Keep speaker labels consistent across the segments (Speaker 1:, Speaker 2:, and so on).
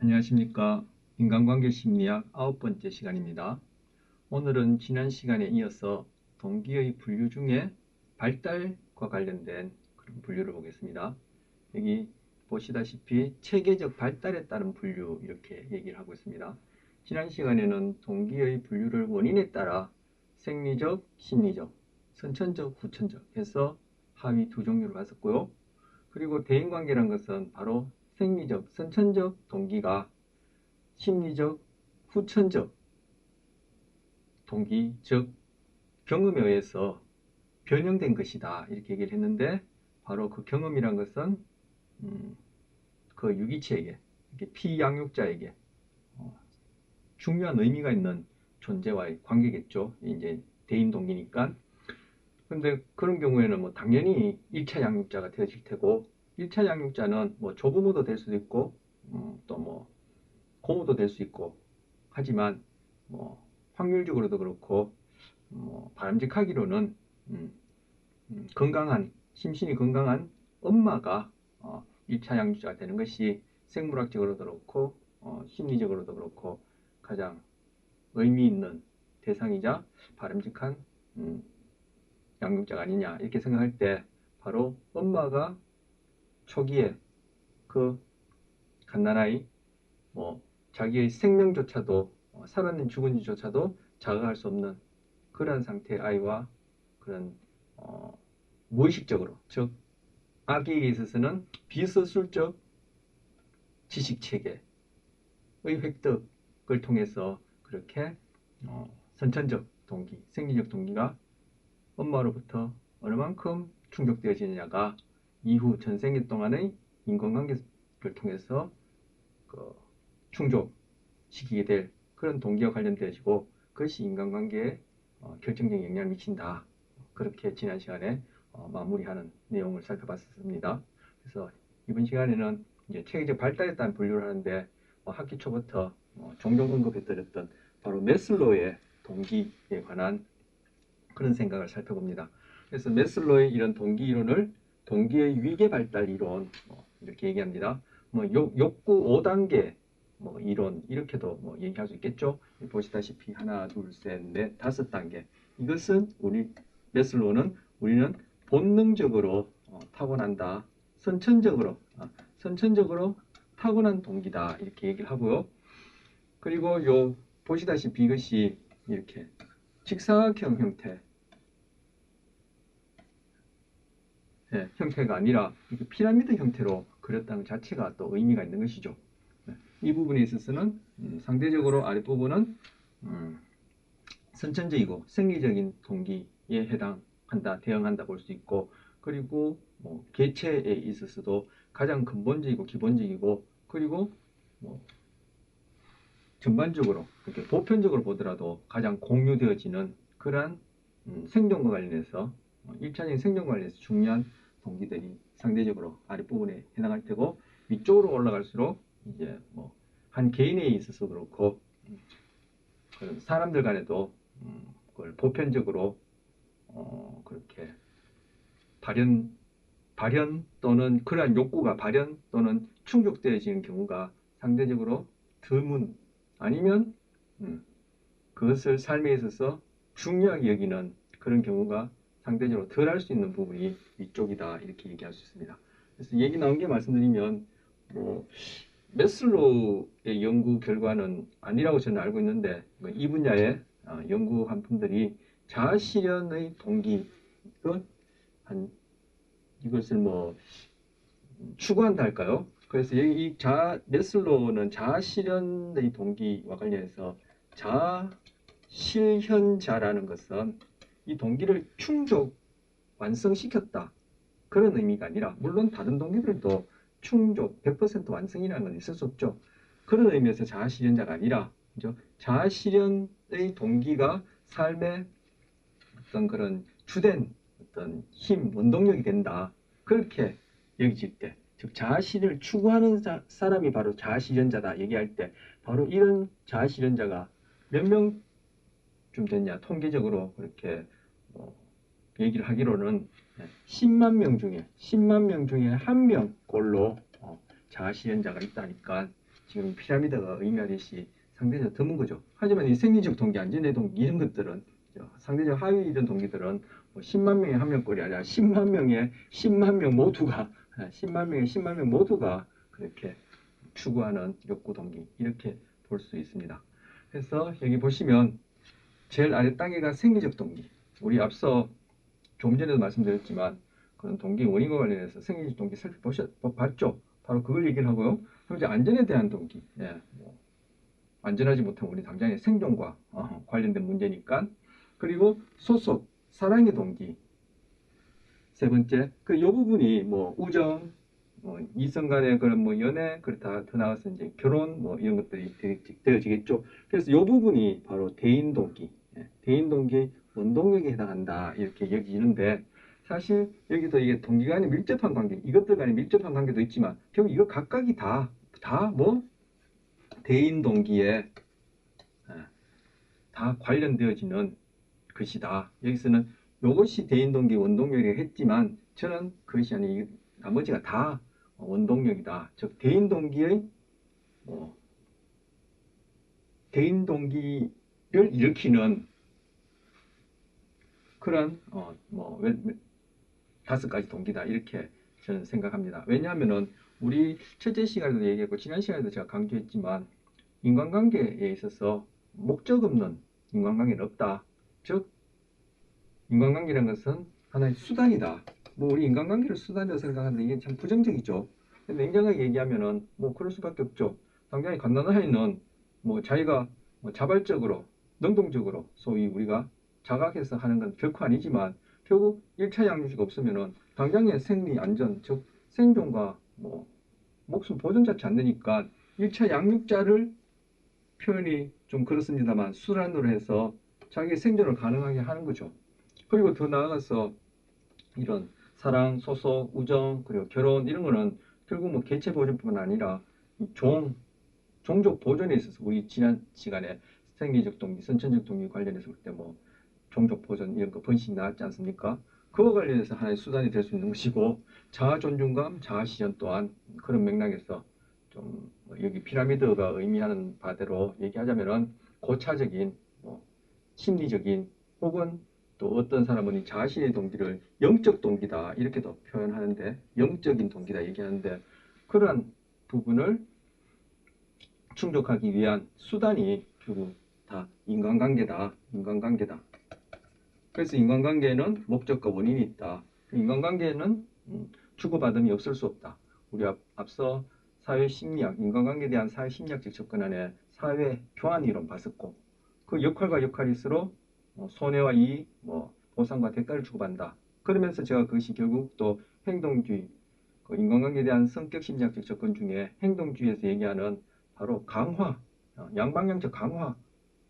Speaker 1: 안녕하십니까. 인간관계 심리학 9번째 시간입니다. 오늘은 지난 시간에 이어서 동기의 분류 중에 발달과 관련된 그런 분류를 보겠습니다. 여기 보시다시피 체계적 발달에 따른 분류 이렇게 얘기를 하고 있습니다. 지난 시간에는 동기의 분류를 원인에 따라 생리적, 심리적, 선천적, 후천적 해서 하위 두 종류를 봤었고요. 그리고 대인관계란 것은 바로 생리적, 선천적 동기가 심리적, 후천적 동기, 즉 경험에 의해서 변형된 것이다 이렇게 얘기를 했는데, 바로 그 경험이란 것은 그 유기체에게, 피양육자에게 중요한 의미가 있는 존재와의 관계겠죠. 이제 대인 동기니까. 근데 그런 경우에는 뭐 당연히 1차 양육자가 되어질 테고, 1차 양육자는 뭐 조부모도 될 수도 있고 또 뭐 고모도 될 수 있고, 하지만 뭐 확률적으로도 그렇고 바람직하기로는 건강한, 심신이 건강한 엄마가 1차 양육자가 되는 것이 생물학적으로도 그렇고 심리적으로도 그렇고 가장 의미 있는 대상이자 바람직한 양육자가 아니냐 이렇게 생각할 때, 바로 엄마가 초기에 그 갓난아이, 뭐 자기의 생명조차도 살았는 죽은지조차도 자각할 수 없는 그러한 상태의 아이와 그런 무의식적으로, 즉 아기에게 있어서는 비서술적 지식체계의 획득을 통해서 그렇게 선천적 동기, 생리적 동기가 엄마로부터 어느 만큼 충족되어지느냐가 이후 전생에 동안의 인간관계를 통해서 그 충족시키게 될 그런 동기와 관련되어지고, 그것이 인간관계에 결정적인 영향을 미친다. 그렇게 지난 시간에 마무리하는 내용을 살펴봤습니다. 그래서 이번 시간에는 이제 체계적 발달에 따른 분류를 하는데, 학기 초부터 종종 언급해드렸던 바로 메슬로의 동기에 관한 그런 생각을 살펴봅니다. 그래서 메슬로의 이런 동기 이론을 동기의 위계 발달 이론 이렇게 얘기합니다. 뭐 욕구 5단계 이론 이렇게도 얘기할 수 있겠죠. 보시다시피 하나, 둘, 셋, 넷, 5단계. 이것은 메슬로는 우리는 본능적으로 타고난다. 선천적으로 타고난 동기다 이렇게 얘기를 하고요. 그리고 보시다시피 이것이 이렇게 직사각형 형태, 형태가 아니라 이렇게 피라미드 형태로 그렸다는 자체가 또 의미가 있는 것이죠. 이 부분에 있어서는 상대적으로 아랫부분은 선천적이고 생리적인 동기에 해당한다, 대응한다 볼 수 있고, 그리고 개체에 있어서도 가장 근본적이고 기본적이고, 그리고 전반적으로 이렇게 보편적으로 보더라도 가장 공유되어지는 그러한 생존과 관련해서 1차적인 생존과 관련해서 중요한 동기들이 상대적으로 아랫부분에 해당할 테고, 위쪽으로 올라갈수록 이제 한 개인에 있어서 그렇고 그런 사람들 간에도 그걸 보편적으로 그렇게 발현 또는 그러한 욕구가 발현 또는 충족되어지는 경우가 상대적으로 드문, 아니면 그것을 삶에 있어서 중요하게 여기는 그런 경우가 상대적으로 덜 할 수 있는 부분이 위쪽이다 이렇게 얘기할 수 있습니다. 그래서 얘기 나온 게 말씀드리면, 메슬로우의 연구 결과는 아니라고 저는 알고 있는데, 이 분야의 연구한 분들이 자아실현의 동기, 이것을 추구한다 할까요? 그래서 메슬로우는 자아실현의 동기와 관련해서 자아실현자라는 것은 이 동기를 충족, 완성시켰다 그런 의미가 아니라, 물론 다른 동기들도 충족, 100% 완성이라는 건 있을 수 없죠. 그런 의미에서 자아실현자가 아니라, 그죠? 자아실현의 동기가 삶의 어떤 그런 주된 어떤 힘, 원동력이 된다. 그렇게 여겨질 때, 즉 자아실현을 추구하는 사람이 바로 자아실현자다 얘기할 때, 바로 이런 자아실현자가 몇 명쯤 됐냐, 통계적으로 그렇게 얘기를 하기로는 10만 명 중에 1명꼴로 자아실현자가 있다니까, 지금 피라미드가 의미하듯이 상대적으로 드문 거죠. 하지만 이 생리적 동기, 안전의 동기 이런 것들은 상대적 하위 이런 동기들은 뭐 10만 명의 한 명꼴이 아니라 10만 명의 10만 명 모두가 10만 명의 10만 명 모두가 그렇게 추구하는 욕구 동기 이렇게 볼 수 있습니다. 그래서 여기 보시면 제일 아래 단계가 생리적 동기. 우리 앞서 좀 전에도 말씀드렸지만 그런 동기 원인과 관련해서 생리적 동기 살펴봤죠. 바로 그걸 얘기를 하고요. 그럼 이제 안전에 대한 동기. 예, 뭐 안전하지 못하면 우리 당장의 생존과 관련된 문제니까. 그리고 소속, 사랑의 동기. 세 번째, 그 요 부분이 뭐 우정, 이성 간의 그런 뭐 연애, 그렇다 더 나아가서 이제 결혼 뭐 이런 것들이 되어지겠죠. 그래서 요 부분이 바로 대인 동기, 대인 동기 원동력에 해당한다 이렇게 여기는데 사실 여기도 이게 동기 간의 밀접한 관계, 이것들 간의 밀접한 관계도 있지만 결국 이거 각각이 다 뭐 대인 동기에 다 관련되어지는 것이다. 여기서는 이것이 대인 동기 원동력이라고 했지만 저는 그것이 아니고 나머지가 다 원동력이다. 즉 대인 동기의 대인 동기를 일으키는 그런 다섯 가지 동기다 이렇게 저는 생각합니다. 왜냐하면은 우리 첫째 시간에도 얘기했고 지난 시간에도 제가 강조했지만 인간관계에 있어서 목적 없는 인간관계는 없다. 즉 인간관계라는 것은 하나의 수단이다. 뭐 우리 인간관계를 수단이라고 생각하는데 이게 참 부정적이죠. 냉정하게 얘기하면은 뭐 그럴 수밖에 없죠. 당장에 갓난아이는 뭐 자기가 뭐 자발적으로 능동적으로 소위 우리가 자각해서 하는 건 결코 아니지만 결국 1차 양육이 없으면은 당장의 생리 안전 즉 생존과 뭐 목숨 보존자치 안 되니까 1차 양육자를 표현이 좀 그렇습니다만 수단으로 해서 자기 생존을 가능하게 하는 거죠. 그리고 더 나아가서 이런 사랑, 소속, 우정, 그리고 결혼 이런 거는 결국 뭐 개체 보존뿐만 아니라 종족 보존에 있어서 우리 지난 시간에 생리적 동기, 선천적 동기 관련해서 볼 때 뭐 종족 보존 이런 거 번식 나왔지 않습니까? 그와 관련해서 하나의 수단이 될 수 있는 것이고 자아 존중감, 자아 실현 또한 그런 맥락에서 좀 여기 피라미드가 의미하는 바대로 얘기하자면은 고차적인 심리적인 혹은 또 어떤 사람은 이 자신의 동기를 영적 동기다 이렇게도 표현하는데 영적인 동기다 얘기하는데 그러한 부분을 충족하기 위한 수단이 결국 다 인간관계다. 그래서 인간관계에는 목적과 원인이 있다. 인간관계에는 주고받음이 없을 수 없다. 우리 앞서 사회심리학, 인간관계에 대한 사회심리학적 접근 안에 사회교환 이론 봤었고 그 역할과 역할이 서로 손해와 이익, 보상과 대가를 주고받는다. 그러면서 제가 그것이 결국 또 행동주의, 그 인간관계에 대한 성격심리학적 접근 중에 행동주의에서 얘기하는 바로 강화, 양방향적 강화,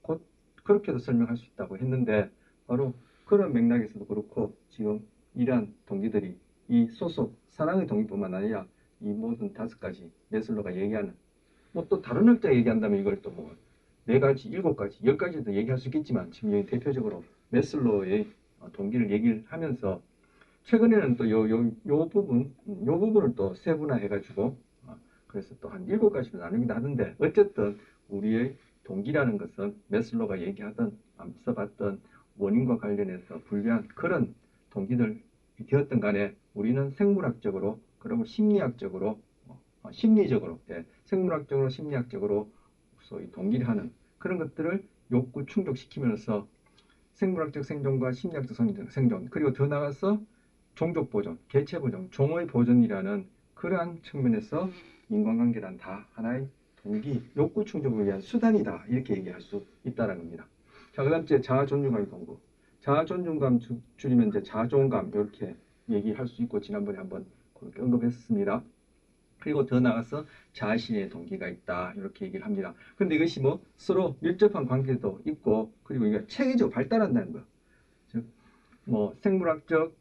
Speaker 1: 곧 그렇게도 설명할 수 있다고 했는데 바로 그런 맥락에서도 그렇고 지금 이러한 동기들이 이 소속, 사랑의 동기뿐만 아니라 이 모든 다섯 가지 메슬로가 얘기하는 뭐 또 다른 학자 얘기한다면 이걸 또 뭐 네 가지, 일곱 가지, 열 가지도 얘기할 수 있겠지만 지금 여기 대표적으로 메슬로의 동기를 얘기를 하면서 최근에는 또 요 부분을 또 세분화해가지고 그래서 또 한 일곱 가지로 나누기도 하던데 어쨌든 우리의 동기라는 것은 메슬로가 얘기하던 앞서 봤던 원인과 관련해서 분류한 그런 동기들 되었던 간에 우리는 생물학적으로 그리고 심리학적으로 심리적으로 생물학적으로 심리학적으로 소위 동기를 하는 그런 것들을 욕구 충족시키면서 생물학적 생존과 심리학적 생존 그리고 더 나아가서 종족 보존, 개체 보존, 종의 보존이라는 그러한 측면에서 인간관계란 다 하나의 동기, 욕구 충족을 위한 수단이다 이렇게 얘기할 수 있다는 겁니다. 자, 그 다음째 자아 존중감의 공부. 자아 존중감 줄이면 이제 자존감 이렇게 얘기할 수 있고 지난번에 한번 그렇게 언급했습니다. 그리고 더 나아가서 자신의 동기가 있다 이렇게 얘기를 합니다. 그런데 이것이 뭐 서로 밀접한 관계도 있고 그리고 이게 체계적으로 발달한다는 거예요. 즉 뭐 생물학적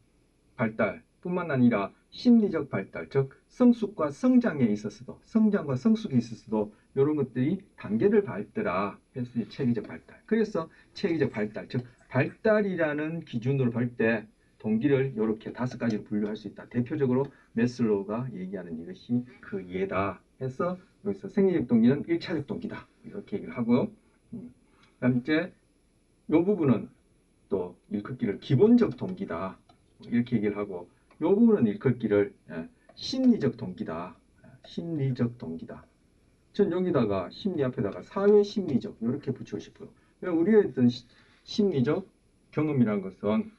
Speaker 1: 발달뿐만 아니라 심리적 발달, 즉 성숙과 성장에 있어서도 성장과 성숙에 있어서도 이런 것들이 단계를 밟더라. 그래서 체계적 발달. 그래서 체계적 발달, 즉 발달이라는 기준으로 볼 때 동기를 이렇게 다섯 가지로 분류할 수 있다. 대표적으로 메슬로우가 얘기하는 이것이 그 예다. 해서 여기서 생리적 동기는 1차적 동기다. 이렇게 얘기를 하고요. 그다음 이제 이 부분은 또 일컫기를 기본적 동기다. 이렇게 얘기를 하고 이 부분은 일컬기를 심리적 동기다. 심리적 동기다. 전 여기다가 심리 앞에다가 사회심리적 이렇게 붙이고 싶어요. 우리가 했던 심리적 경험이라는 것은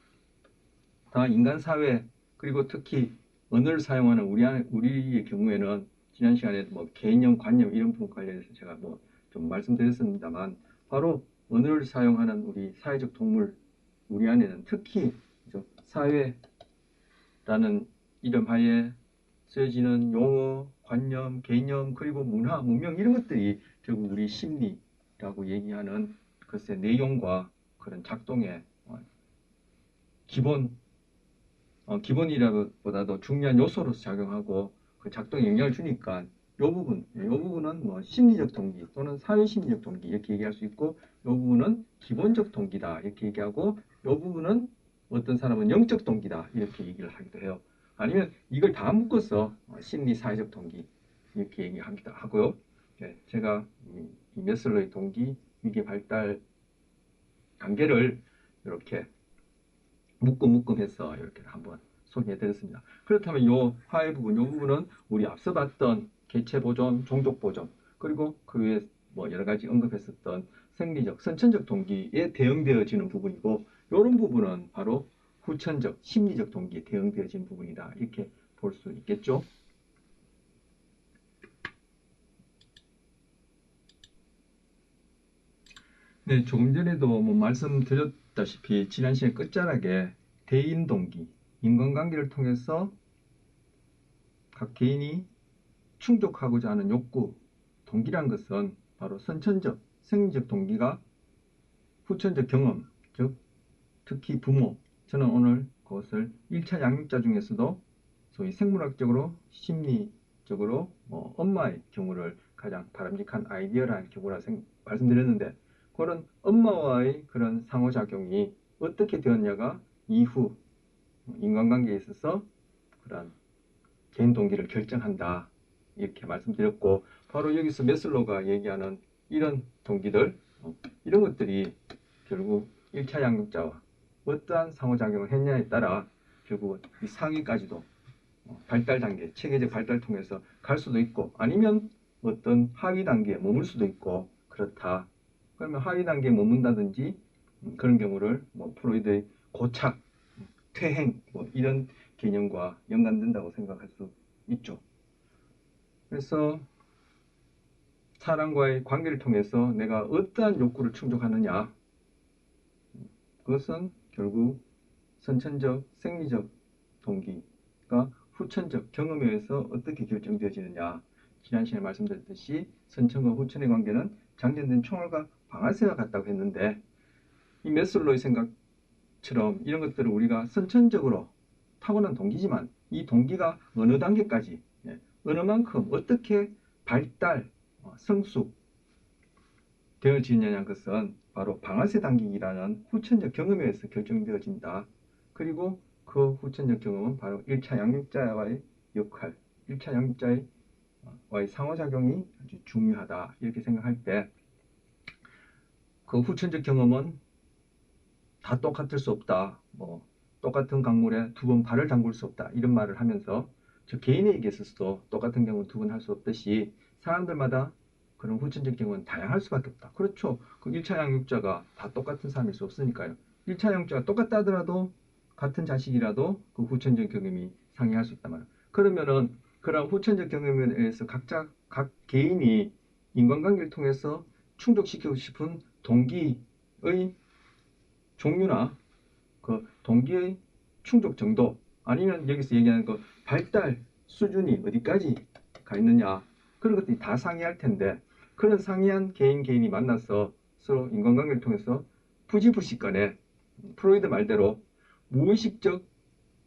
Speaker 1: 다 인간 사회 그리고 특히 언어를 사용하는 우리의 경우에는 지난 시간에 뭐 개념, 관념 이런 부분 관련해서 제가 뭐 좀 말씀드렸습니다만 바로 언어를 사용하는 우리 사회적 동물 우리 안에는 특히 사회라는 이름 하에 쓰여지는 용어, 관념, 개념, 그리고 문화, 문명 이런 것들이 결국 우리 심리라고 얘기하는 글쎄 내용과 그런 작동의 기본이라보다도 중요한 요소로서 작용하고 그 작동에 영향을 주니까 요 부분은 뭐 심리적 동기 또는 사회심리적 동기 이렇게 얘기할 수 있고 요 부분은 기본적 동기다 이렇게 얘기하고 요 부분은 어떤 사람은 영적 동기다 이렇게 얘기를 하기도 해요. 아니면 이걸 다 묶어서 심리 사회적 동기 이렇게 얘기합니다 하고요. 제가 이 메슬로의 동기 위계 발달 단계를 이렇게 묶음해서 이렇게 한번 소개해 드렸습니다. 그렇다면 요 하의 부분, 요 부분은 우리 앞서 봤던 개체 보존, 종족 보존, 그리고 그 외에 뭐 여러 가지 언급했었던 생리적, 선천적 동기에 대응되어지는 부분이고, 이런 부분은 바로 후천적, 심리적 동기에 대응되어지는 부분이다. 이렇게 볼 수 있겠죠. 네, 조금 전에도 뭐 말씀드렸다시피 지난 시간 끝자락에 대인 동기, 인간관계를 통해서 각 개인이 충족하고자 하는 욕구, 동기란 것은 바로 선천적, 생리적 동기가 후천적 경험, 즉 특히 부모, 저는 오늘 그것을 1차 양육자 중에서도 소위 생물학적으로, 심리적으로 엄마의 경우를 가장 바람직한 아이디어라는 경우라 말씀드렸는데 그런 엄마와의 그런 상호작용이 어떻게 되었냐가 이후 인간관계에 있어서 그런 개인 동기를 결정한다. 이렇게 말씀드렸고 바로 여기서 메슬로가 얘기하는 이런 동기들 이런 것들이 결국 1차 양육자와 어떠한 상호작용을 했냐에 따라 결국 이 상위까지도 발달 단계, 체계적 발달 통해서 갈 수도 있고 아니면 어떤 하위 단계에 머물 수도 있고 그렇다. 그러면 하위 단계에 머문다든지 그런 경우를 뭐 프로이드의 고착, 퇴행 이런 개념과 연관된다고 생각할 수 있죠. 그래서 사람과의 관계를 통해서 내가 어떠한 욕구를 충족하느냐 그것은 결국 선천적, 생리적 동기가 후천적 경험에 의해서 어떻게 결정되어지느냐 지난 시간에 말씀드렸듯이 선천과 후천의 관계는 장전된 총알과 방아쇠와 같다고 했는데 이 메슬로의 생각처럼 이런 것들을 우리가 선천적으로 타고난 동기지만 이 동기가 어느 단계까지 어느 만큼 어떻게 발달, 성숙 되어지느냐는 것은 바로 방아쇠 단계라는 후천적 경험에 의해서 결정되어진다. 그리고 그 후천적 경험은 바로 1차 양육자와의 역할, 1차 양육자와의 상호작용이 아주 중요하다. 이렇게 생각할 때 그 후천적 경험은 다 똑같을 수 없다. 똑같은 강물에 두 번 발을 담글 수 없다. 이런 말을 하면서 저 개인에게 있어서도 똑같은 경우는 두 번 할 수 없듯이 사람들마다 그런 후천적 경우는 다양할 수밖에 없다. 그렇죠. 그 1차 양육자가 다 똑같은 사람일 수 없으니까요. 1차 양육자가 똑같다 하더라도 같은 자식이라도 그 후천적 경험이 상이할 수 있단 말이에요. 그러면은 그런 후천적 경험에 의해서 각 개인이 인간관계를 통해서 충족시키고 싶은 동기의 종류나 그 동기의 충족 정도 아니면 여기서 얘기하는 그 발달 수준이 어디까지 가 있느냐 그런 것들이 다 상이할 텐데 그런 상이한 개인이 만나서 서로 인간관계를 통해서 부지불식간에 프로이드 말대로 무의식적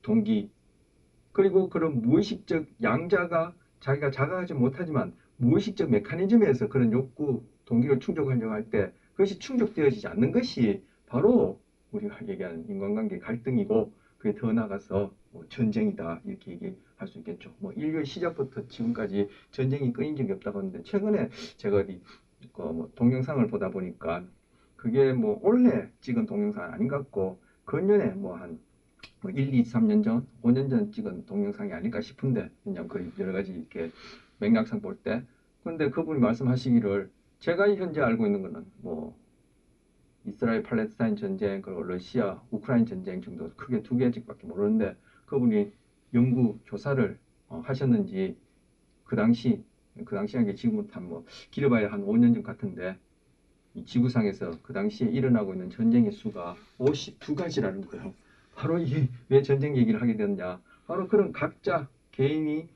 Speaker 1: 동기 그리고 그런 무의식적 양자가 자기가 자각하지 못하지만 무의식적 메커니즘에서 그런 욕구 동기를 충족하려고 할 때 그것이 충족되어지지 않는 것이 바로 우리가 얘기하는 인간관계 갈등이고 그게 더 나가서 뭐 전쟁이다 이렇게 얘기할 수 있겠죠. 뭐 인류의 시작부터 지금까지 전쟁이 끊인 적이 없다고 하는데 최근에 제가 어디 뭐 동영상을 보다 보니까 그게 뭐 원래 찍은 동영상은 아닌 것 같고 근년에 뭐한 뭐 1, 2, 3년 전, 5년 전 찍은 동영상이 아닐까 싶은데 그냥 그 여러 가지 이렇게 맥락상 볼 때 근데 그분이 말씀하시기를 제가 현재 알고 있는 거는 뭐 이스라엘 팔레스타인 전쟁 그리고 러시아 우크라이나 전쟁 정도 크게 두 개씩밖에 모르는데 그분이 연구 조사를 하셨는지 그 당시에 게 지금부터 한뭐 길어봐야 한 5년 전 같은데 이 지구상에서 그 당시에 일어나고 있는 전쟁의 수가 52가지라는 거예요. 바로 이게 왜 전쟁 얘기를 하게 되느냐. 바로 그런 각자 개인이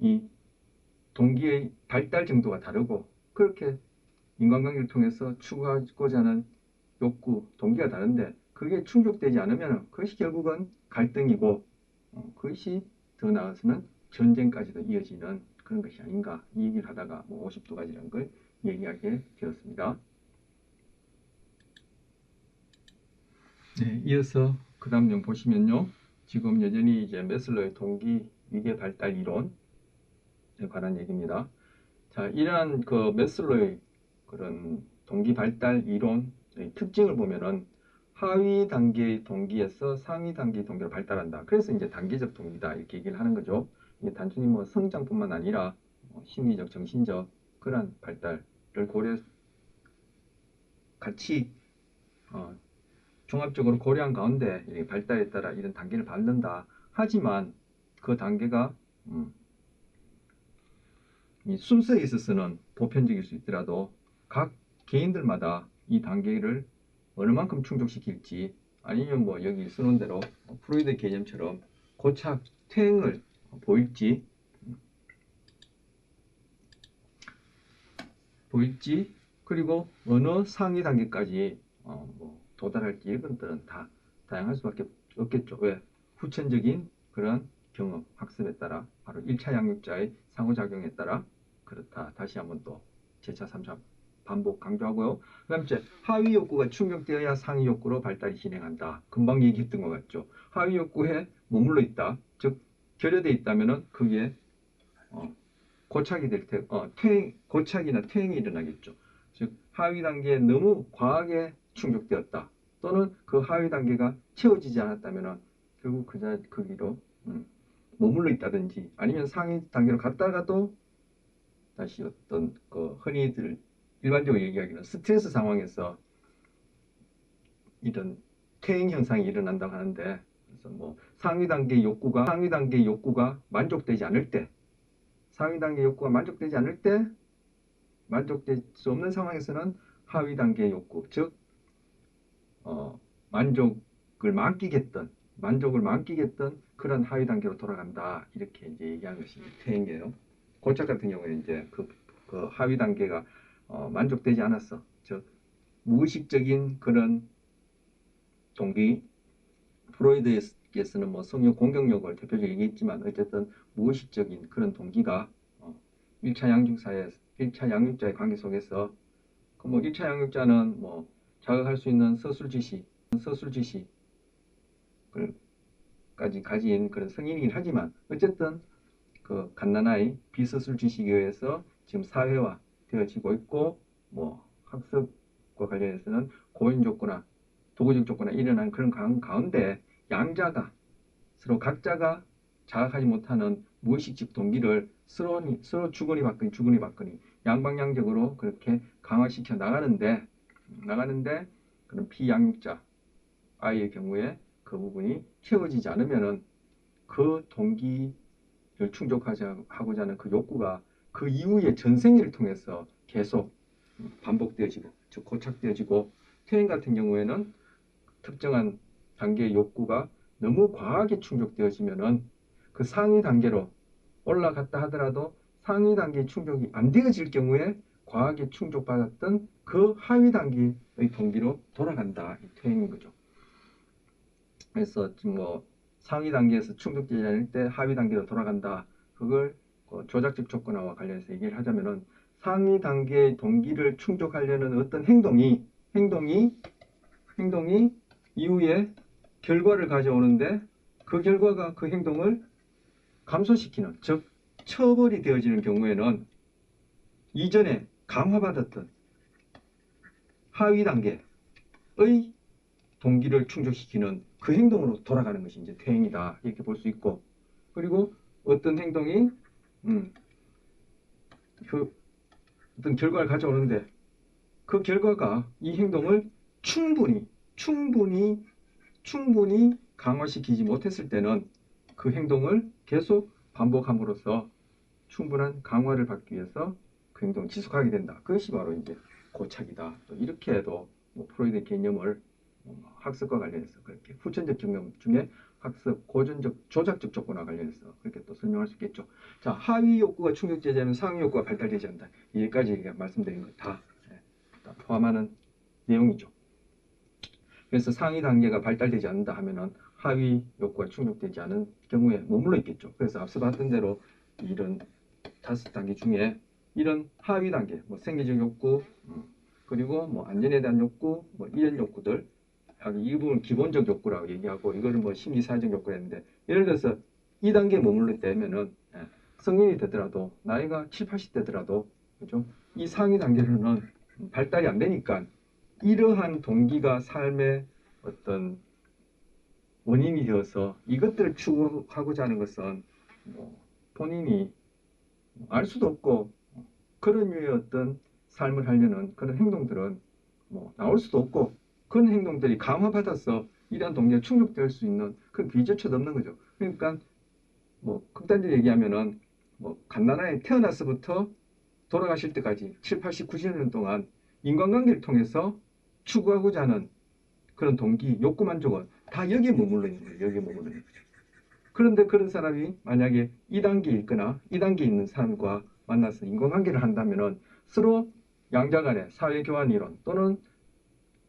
Speaker 1: 이 동기의 발달 정도가 다르고 그렇게 인간관계를 통해서 추구하고자 하는 욕구, 동기가 다른데 그게 충족되지 않으면 그것이 결국은 갈등이고 그것이 더 나아가서는 전쟁까지도 이어지는 그런 것이 아닌가 이 얘기를 하다가 뭐 52가지라는 걸 얘기하게 되었습니다. 네, 이어서 그 다음 좀 보시면요. 지금 여전히 이제 메슬러의 동기 위계 발달 이론에 관한 얘기입니다. 자, 이러한 그 메슬러의 그런 동기 발달 이론의 특징을 보면은 하위 단계의 동기에서 상위 단계의 동기로 발달한다. 그래서 이제 단계적 동기다 이렇게 얘기를 하는 거죠. 이게 단순히 뭐 성장뿐만 아니라 심리적, 정신적 그런 발달을 같이 종합적으로 고려한 가운데 발달에 따라 이런 단계를 밟는다. 하지만 그 단계가 이 순서에 있어서는 보편적일 수 있더라도 각 개인들마다 이 단계를 어느 만큼 충족시킬지 아니면 뭐 여기 쓰는 대로 프로이드 개념처럼 고착, 퇴행을 보일지 그리고 어느 상위 단계까지 뭐 도달할지 이런 것들은 다 다양할 수밖에 없겠죠. 왜? 후천적인 그런 경험, 학습에 따라 바로 1차 양육자의 상호작용에 따라 그렇다. 다시 한번 또 재차 3차 반복 강조하고요. 그 다음에 하위 욕구가 충족되어야 상위 욕구로 발달이 진행한다. 금방 얘기했던 것 같죠. 하위 욕구에 머물러 있다. 즉 결여되어 있다면 거기에 고착이 될 테, 고착이나 퇴행이 일어나겠죠. 즉 하위 단계에 너무 과하게 충족되었다. 또는 그 하위 단계가 채워지지 않았다면 결국 거기로 머물러 있다든지 아니면 상위 단계로 갔다가도 다시 어떤 흔히들 일반적으로 얘기하기는 스트레스 상황에서 이런 퇴행 현상이 일어난다고 하는데 그래서 뭐 상위 단계 욕구가 만족되지 않을 때 상위 단계 욕구가 만족되지 않을 때 만족될 수 없는 상황에서는 하위 단계 욕구 즉 만족을 만끼겠던 그런 하위 단계로 돌아간다 이렇게 이제 얘기하는 것이 퇴행이에요. 고착 같은 경우에 이제 그 하위 단계가 만족되지 않았어. 즉 무의식적인 그런 동기 프로이드에서는 뭐 성욕 공격력을 대표적으로 얘기했지만 어쨌든 무의식적인 그런 동기가 1차 양육자의 관계 속에서 뭐 1차 양육자는 뭐 자극할 수 있는 서술 지식까지 가진 그런 성인이긴 하지만 어쨌든 그 갓난아이 비서술 지식에 의해서 지금 사회화 되어지고 있고 뭐 학습과 관련해서는 고인 조건이나 도구적 조건이 일어난 그런 가운데 양자가 서로 각자가 자각하지 못하는 무의식적 동기를 서로 주거니 받거니 양방향적으로 그렇게 강화시켜 나가는데 그런 비양육자 아이의 경우에 그 부분이 채워지지 않으면은 그 동기를 충족하고자 하는 그 욕구가 그 이후의 전생일을 통해서 계속 반복되어지고 즉 고착되어지고 퇴행 같은 경우에는 특정한 단계의 욕구가 너무 과하게 충족되어지면은 그 상위 단계로 올라갔다 하더라도 상위 단계 충족이 안 되어질 경우에 과하게 충족받았던 그 하위 단계의 동기로 돌아간다. 이 퇴행인 거죠. 그래서 지금 뭐 상위 단계에서 충족되지 않을 때 하위 단계로 돌아간다. 그걸 조작적 조건화와 관련해서 얘기를 하자면은 상위 단계의 동기를 충족하려는 어떤 행동이 이후에 결과를 가져오는데 그 결과가 그 행동을 감소시키는, 즉 처벌이 되어지는 경우에는 이전에 강화받았던 하위 단계의 동기를 충족시키는 그 행동으로 돌아가는 것이 이제 퇴행이다, 이렇게 볼 수 있고, 그리고 어떤 행동이 어떤 결과를 가져오는데 그 결과가 이 행동을 충분히 강화시키지 못했을 때는 그 행동을 계속 반복함으로써 충분한 강화를 받기 위해서 그 행동을 지속하게 된다. 그것이 바로 이제 고착이다. 또 이렇게 해도 뭐 프로이드의 개념을 학습과 관련해서 그렇게 후천적 경험 중에 학습, 고전적, 조작적 조건과 관련해서 그렇게 또 설명할 수 있겠죠. 자, 하위 욕구가 충족되지 않으면 상위 욕구가 발달되지 않는다. 여기까지 말씀드린 거 다 포함하는 내용이죠. 그래서 상위 단계가 발달되지 않는다 하면은 하위 욕구가 충족되지 않은 경우에 머물러 있겠죠. 그래서 앞서 봤던 대로 이런 5단계 중에 이런 하위 단계, 뭐 생리적 욕구, 그리고 뭐 안전에 대한 욕구, 뭐 이런 욕구들, 이 부분 기본적 욕구라고 얘기하고, 이거를 뭐 심리사회적 욕구라 했는데, 예를 들어서 이 단계에 머물러 있다면은 성인이 되더라도 나이가 7, 80대더라도 그죠? 이 상위 단계로는 발달이 안 되니까 이러한 동기가 삶의 어떤 원인이 되어서 이것들을 추구하고자 하는 것은 뭐 본인이 알 수도 없고, 그런 류의 어떤 삶을 하려는 그런 행동들은 뭐 나올 수도 없고, 그런 행동들이 강화받아서 이러한 동기가 충족될 수 있는 그런 비조차도 없는 거죠. 그러니까 뭐 극단적으로 얘기하면은 뭐 간단하게 태어나서부터 돌아가실 때까지 7, 80, 90년 동안 인간관계를 통해서 추구하고자 하는 그런 동기, 욕구 만족은 다 여기에 머물러 있는 거예요. 여기에 머물러 있는 거죠. 그런데 그런 사람이 만약에 2단계에 있거나 2단계에 있는 사람과 만나서 인간관계를 한다면은 서로 양자 간의 사회교환 이론 또는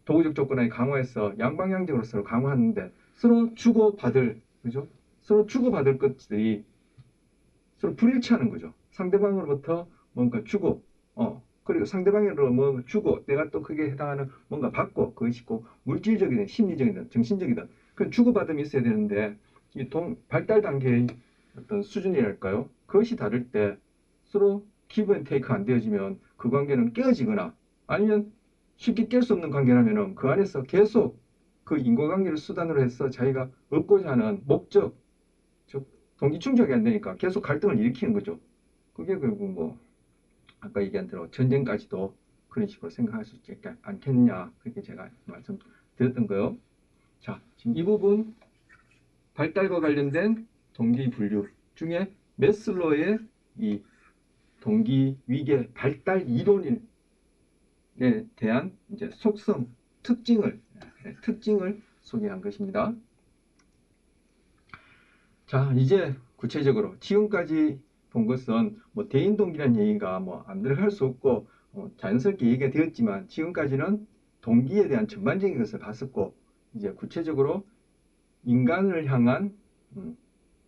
Speaker 1: 도구적 조건을 강화해서 양방향적으로 서로 강화하는데 서로 주고받을, 그죠? 서로 주고받을 것들이 서로 불일치하는 거죠. 상대방으로부터 뭔가 주고, 그리고 상대방으로 뭐 주고, 내가 또 그게 해당하는 뭔가 받고, 그것이 꼭 물질적이든 심리적이든 정신적이든 그 주고받음이 있어야 되는데, 이 발달 단계의 어떤 수준이랄까요? 그것이 다를 때 서로 기브 앤 테이크 안 되어지면 그 관계는 깨어지거나, 아니면 쉽게 깰 수 없는 관계라면은 그 안에서 계속 그 인과관계를 수단으로 해서 자기가 얻고자 하는 목적, 즉 동기 충족이 안 되니까 계속 갈등을 일으키는 거죠. 그게 결국 뭐 아까 얘기한 대로 전쟁까지도 그런 식으로 생각할 수 있지 않겠냐, 그렇게 제가 말씀드렸던 거요. 자, 지금 이 부분 발달과 관련된 동기 분류 중에 메슬로의 이 동기 위계 발달 이론에 대한 이제 속성, 특징을 소개한 것입니다. 자, 이제 구체적으로 지금까지 본 것은 뭐 대인 동기라는 얘기가 뭐 안 들어갈 수 없고 자연스럽게 얘기가 되었지만, 지금까지는 동기에 대한 전반적인 것을 봤었고, 이제 구체적으로 인간을 향한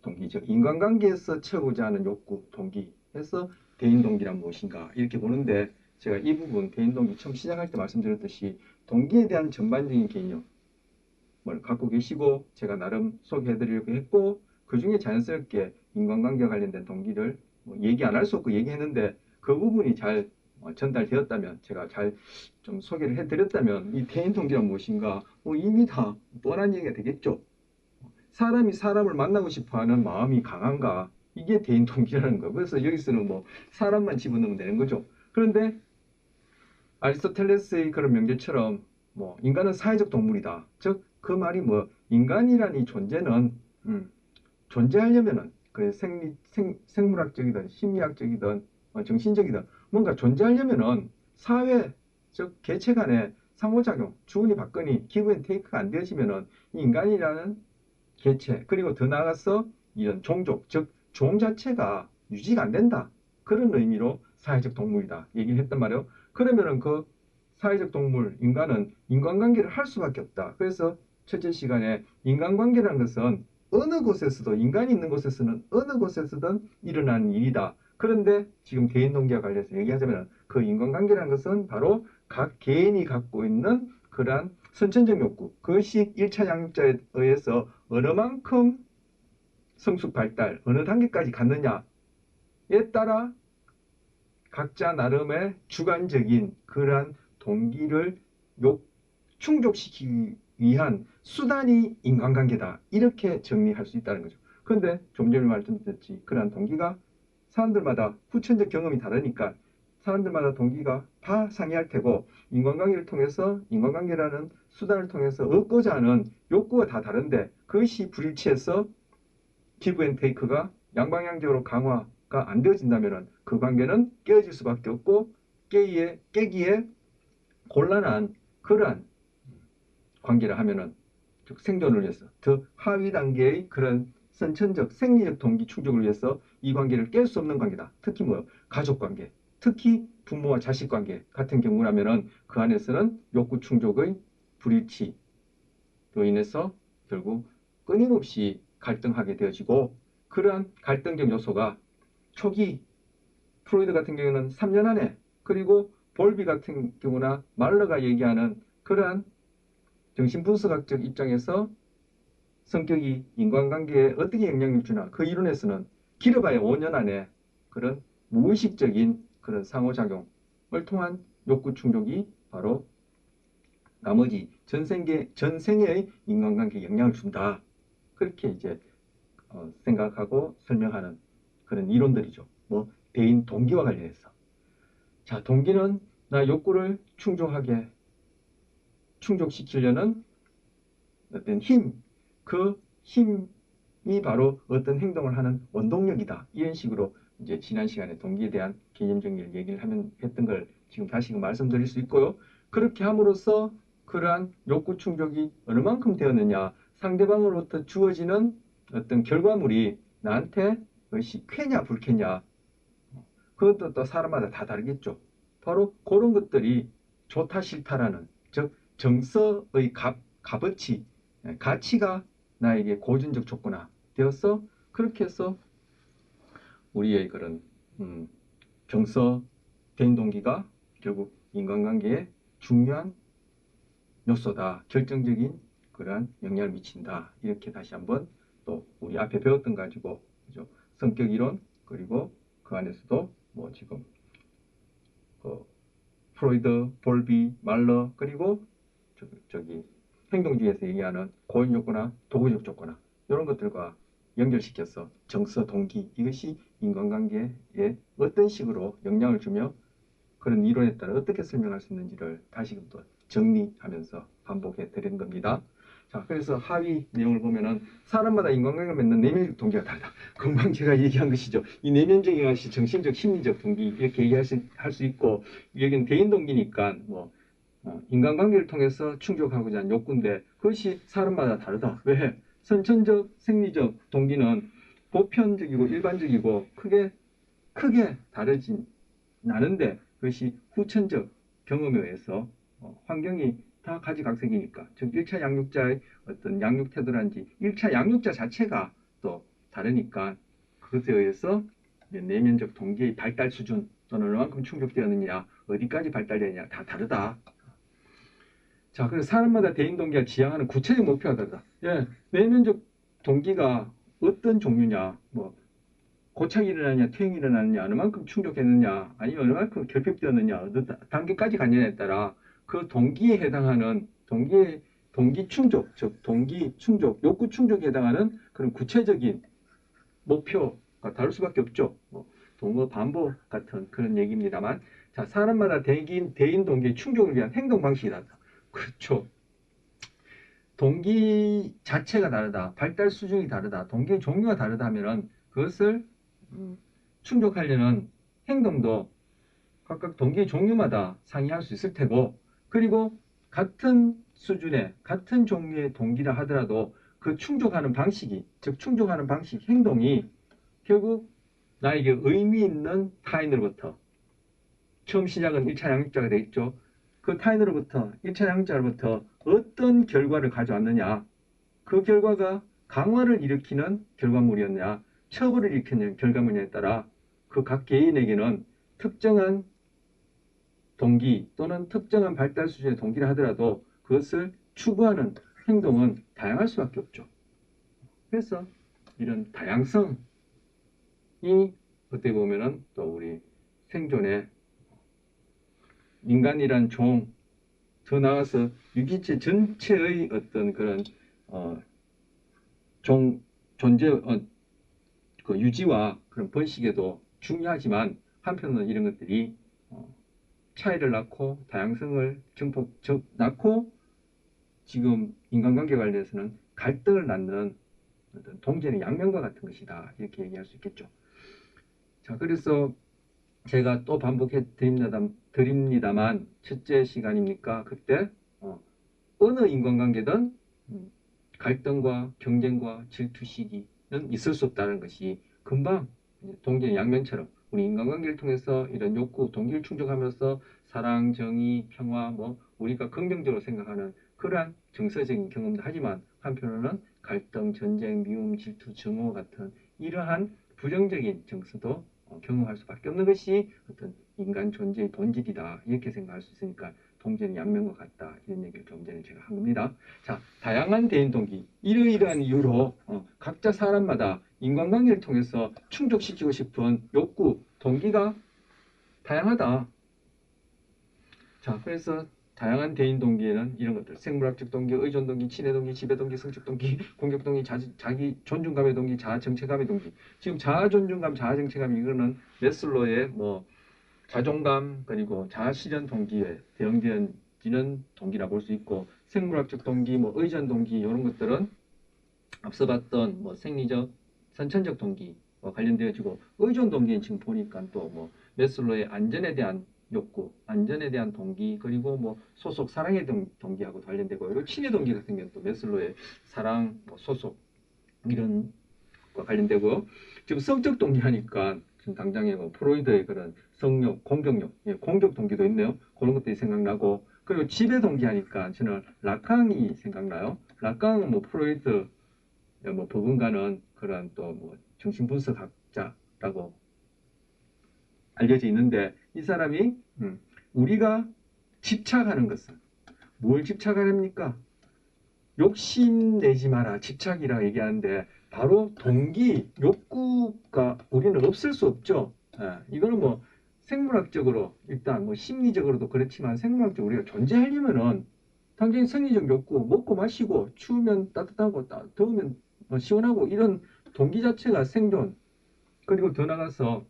Speaker 1: 동기죠. 인간관계에서 채우고자 하는 욕구, 동기에서 대인 동기란 무엇인가, 이렇게 보는데, 제가 이 부분 대인 동기 처음 시작할 때 말씀드렸듯이 동기에 대한 전반적인 개념을 갖고 계시고 제가 나름 소개해드리려고 했고, 그 중에 자연스럽게 인간관계와 관련된 동기를 뭐 얘기 안 할 수 없고 얘기했는데, 그 부분이 잘 전달되었다면, 제가 잘 좀 소개를 해드렸다면 이 대인 동기란 무엇인가 이미 다 뻔한 얘기가 되겠죠. 사람이 사람을 만나고 싶어하는 마음이 강한가, 이게 대인 동기라는 거예요. 그래서 여기서는 뭐 사람만 집어넣으면 되는 거죠. 그런데 아리스토텔레스의 그런 명제처럼 뭐 인간은 사회적 동물이다. 즉 그 말이 뭐 인간이란 이 존재는 존재하려면은 그 생물학적이든 심리학적이든 정신적이든 뭔가 존재하려면은 사회, 즉 개체 간의 상호작용, 주거니 받거니 기브 앤 테이크가 안 되어지면은 이 인간이라는 개체, 그리고 더 나아가서 이런 종족, 즉 종 자체가 유지가 안 된다. 그런 의미로 사회적 동물이다 얘기를 했단 말이에요. 그러면은 그 사회적 동물, 인간은 인간관계를 할 수밖에 없다. 그래서 첫째 시간에 인간관계라는 것은 어느 곳에서도, 인간이 있는 곳에서는 어느 곳에서든 일어나는 일이다. 그런데 지금 대인동기와 관련해서 얘기하자면 그 인간관계라는 것은 바로 각 개인이 갖고 있는 그러한 선천적 욕구, 그것이 1차 양육자에 의해서 어느 만큼 성숙 발달, 어느 단계까지 갔느냐에 따라 각자 나름의 주관적인 그러한 동기를 충족시키기 위한 수단이 인간관계다. 이렇게 정리할 수 있다는 거죠. 그런데 좀 전에 말씀드렸지. 그러한 동기가 사람들마다 후천적 경험이 다르니까 사람들마다 동기가 다 상이할 테고 인간관계를 통해서 인간관계라는 수단을 통해서 얻고자 하는 욕구가 다 다른데 그것이 불일치해서 기브 앤 테이크가 양방향적으로 강화가 안 되어진다면 그 관계는 깨어질 수밖에 없고 깨기에 곤란한 그러한 관계를 하면은 즉 생존을 위해서 더 하위 단계의 그런 선천적 생리적 동기 충족을 위해서 이 관계를 깰 수 없는 관계다. 특히 뭐 가족 관계, 특히 부모와 자식 관계 같은 경우라면은 그 안에서는 욕구 충족의 불일치로 인해서 결국 끊임없이 갈등하게 되어지고 그러한 갈등적 요소가 초기 프로이드 같은 경우는 3년 안에 그리고 볼비 같은 경우나 말러가 얘기하는 그러한 정신분석학적 입장에서 성격이 인간관계에 어떻게 영향을 주나 그 이론에서는 길어봐야 5년 안에 그런 무의식적인 그런 상호작용을 통한 욕구 충족이 바로 나머지 전생의 인간관계에 영향을 준다. 그렇게 이제 생각하고 설명하는 그런 이론들이죠. 뭐 대인 동기와 관련해서. 자, 동기는 나 욕구를 충족시키려는 어떤 힘, 그 힘이 바로 어떤 행동을 하는 원동력이다. 이런 식으로 이제 지난 시간에 동기에 대한 개념 정리를 얘기를 했던 걸 지금 다시 말씀드릴 수 있고요. 그렇게 함으로써 그러한 욕구 충족이 어느 만큼 되었느냐, 상대방으로부터 주어지는 어떤 결과물이 나한테 그것이 쾌냐 불쾌냐, 그것도 또 사람마다 다 다르겠죠. 바로 그런 것들이 좋다 싫다라는, 즉 정서의 값어치, 가치가 나에게 고전적 조건화 되어서 그렇게 해서 우리의 그런 정서 개인 동기가 결국 인간관계에 중요한 요소다, 결정적인 그러한 영향을 미친다. 이렇게 다시 한번 또 우리 앞에 배웠던 가지고 그죠? 성격 이론 그리고 그 안에서도 뭐 지금 프로이드, 볼비, 말러 그리고 저기 행동주의에서 얘기하는 고인 욕구나 도구적 조건화 이런 것들과 연결시켜서 정서, 동기 이것이 인간관계에 어떤 식으로 영향을 주며 그런 이론에 따라 어떻게 설명할 수 있는지를 다시금 또 정리하면서 반복해 드린 겁니다. 자, 그래서 하위 내용을 보면은 사람마다 인간관계를 맺는 내면적 동기가 다르다. 금방 제가 얘기한 것이죠. 이 내면적인 것이 정신적, 심리적 동기 이렇게 얘기할 수 있고 여기는 대인 동기니까 뭐 인간관계를 통해서 충족하고자 하는 욕구인데 그것이 사람마다 다르다. 왜? 선천적, 생리적 동기는 보편적이고 일반적이고 크게 다르진 않은데 그것이 후천적 경험에 의해서 환경이 다 가지각색이니까 즉 1차 양육자의 어떤 양육 태도란지 1차 양육자 자체가 또 다르니까 그것에 의해서 내면적 동기의 발달 수준 또는 얼마만큼 충족되었느냐 어디까지 발달되느냐 다 다르다. 자, 그래서 사람마다 대인 동기가 지향하는 구체적 목표가 다르다. 예, 내면적 동기가 어떤 종류냐, 뭐 고착이 일어나느냐, 퇴행이 일어나느냐, 어느만큼 충족했느냐, 아니면 어느만큼 결핍되었느냐, 어느 단계까지 갔느냐에 따라 그 동기에 해당하는 동기 충족, 즉 동기 충족, 욕구 충족에 해당하는 그런 구체적인 목표가 다를 수밖에 없죠. 뭐 동거 반복 같은 그런 얘기입니다만, 자, 사람마다 대인 동기의 충족을 위한 행동 방식이 다르다. 그렇죠. 동기 자체가 다르다, 발달 수준이 다르다, 동기의 종류가 다르다 하면은 그것을 충족하려는 행동도 각각 동기의 종류마다 상이할 수 있을 테고, 그리고 같은 수준의 같은 종류의 동기라 하더라도 그 충족하는 방식이, 즉 충족하는 방식, 행동이 결국 나에게 의미 있는 타인으로부터, 처음 시작은 1차 양육자가 되겠죠. 그 타인으로부터, 1차 양육자로부터 어떤 결과를 가져왔느냐, 그 결과가 강화를 일으키는 결과물이었냐, 처벌을 일으키는 결과물에 따라 그 각 개인에게는 특정한 동기 또는 특정한 발달 수준의 동기를 하더라도 그것을 추구하는 행동은 다양할 수밖에 없죠. 그래서 이런 다양성이 어떻게 보면은 또 우리 생존에 인간이란 종, 더 나아가서 유기체 전체의 어떤 그런 존재 그 유지와 그런 번식에도 중요하지만 한편으로는 이런 것들이 차이를 낳고 다양성을 낳고 지금 인간관계 관련해서는 갈등을 낳는 어떤 동전의 양면과 같은 것이다 이렇게 얘기할 수 있겠죠. 자, 그래서 제가 또 반복해 드립니다만 첫째 시간이니까 그때 어느 인간관계든 갈등과 경쟁과 질투 시기는 있을 수 없다는 것이 금방 동전의 양면처럼 우리 인간관계를 통해서 이런 욕구, 동기를 충족하면서 사랑, 정의, 평화, 뭐 우리가 긍정적으로 생각하는 그러한 정서적인 경험도 하지만 한편으로는 갈등, 전쟁, 미움, 질투, 증오 같은 이러한 부정적인 정서도 경험할 수밖에 없는 것이 어떤 인간 존재의 본질이다 이렇게 생각할 수 있으니까 동전의 양면과 같다 이런 얘기를 좀 전에 제가 한 겁니다. 자, 다양한 대인 동기 이러이러한 이유로 각자 사람마다 인간관계를 통해서 충족시키고 싶은 욕구, 동기가 다양하다. 자, 그래서 다양한 대인 동기에는 이런 것들 생물학적 동기, 의존 동기, 친해 동기, 지배 동기, 성적 동기, 공격 동기, 자기 존중감의 동기, 자아 정체감의 동기. 지금 자아 존중감, 자아 정체감 이거는 메슬로의 뭐 자존감 그리고 자아 실현 동기에 대응되어지는 동기라 볼 수 있고 생물학적 동기, 뭐 의존 동기 이런 것들은 앞서 봤던 뭐 생리적, 선천적 동기와 관련되어지고 의존 동기는 지금 보니까 또 뭐 메슬로의 안전에 대한 욕구, 안전에 대한 동기, 그리고 뭐 소속, 사랑의 동기하고 관련되고, 그리고 친해 동기 같은 경우는 또 메슬로의 사랑, 뭐 소속 이런 과 관련되고, 지금 성적 동기 하니까 지금 당장에 뭐 프로이드의 그런 성욕, 공격욕, 공격 동기도 있네요. 그런 것들이 생각나고, 그리고 지배 동기 하니까 저는 라캉이 생각나요. 라캉은 뭐 프로이드 뭐 버금가는 그런 또 뭐 정신분석학자라고 알려져 있는데 이 사람이 우리가 집착하는 것은 뭘 집착하렵니까? 욕심내지 마라 집착이라 얘기하는데 바로 동기, 욕구가 우리는 없을 수 없죠. 이거는 뭐 생물학적으로 일단 뭐 심리적으로도 그렇지만 생물학적으로 우리가 존재하려면은 당연히 생리적 욕구, 먹고 마시고 추우면 따뜻하고 더우면 시원하고 이런 동기 자체가 생존, 그리고 더 나가서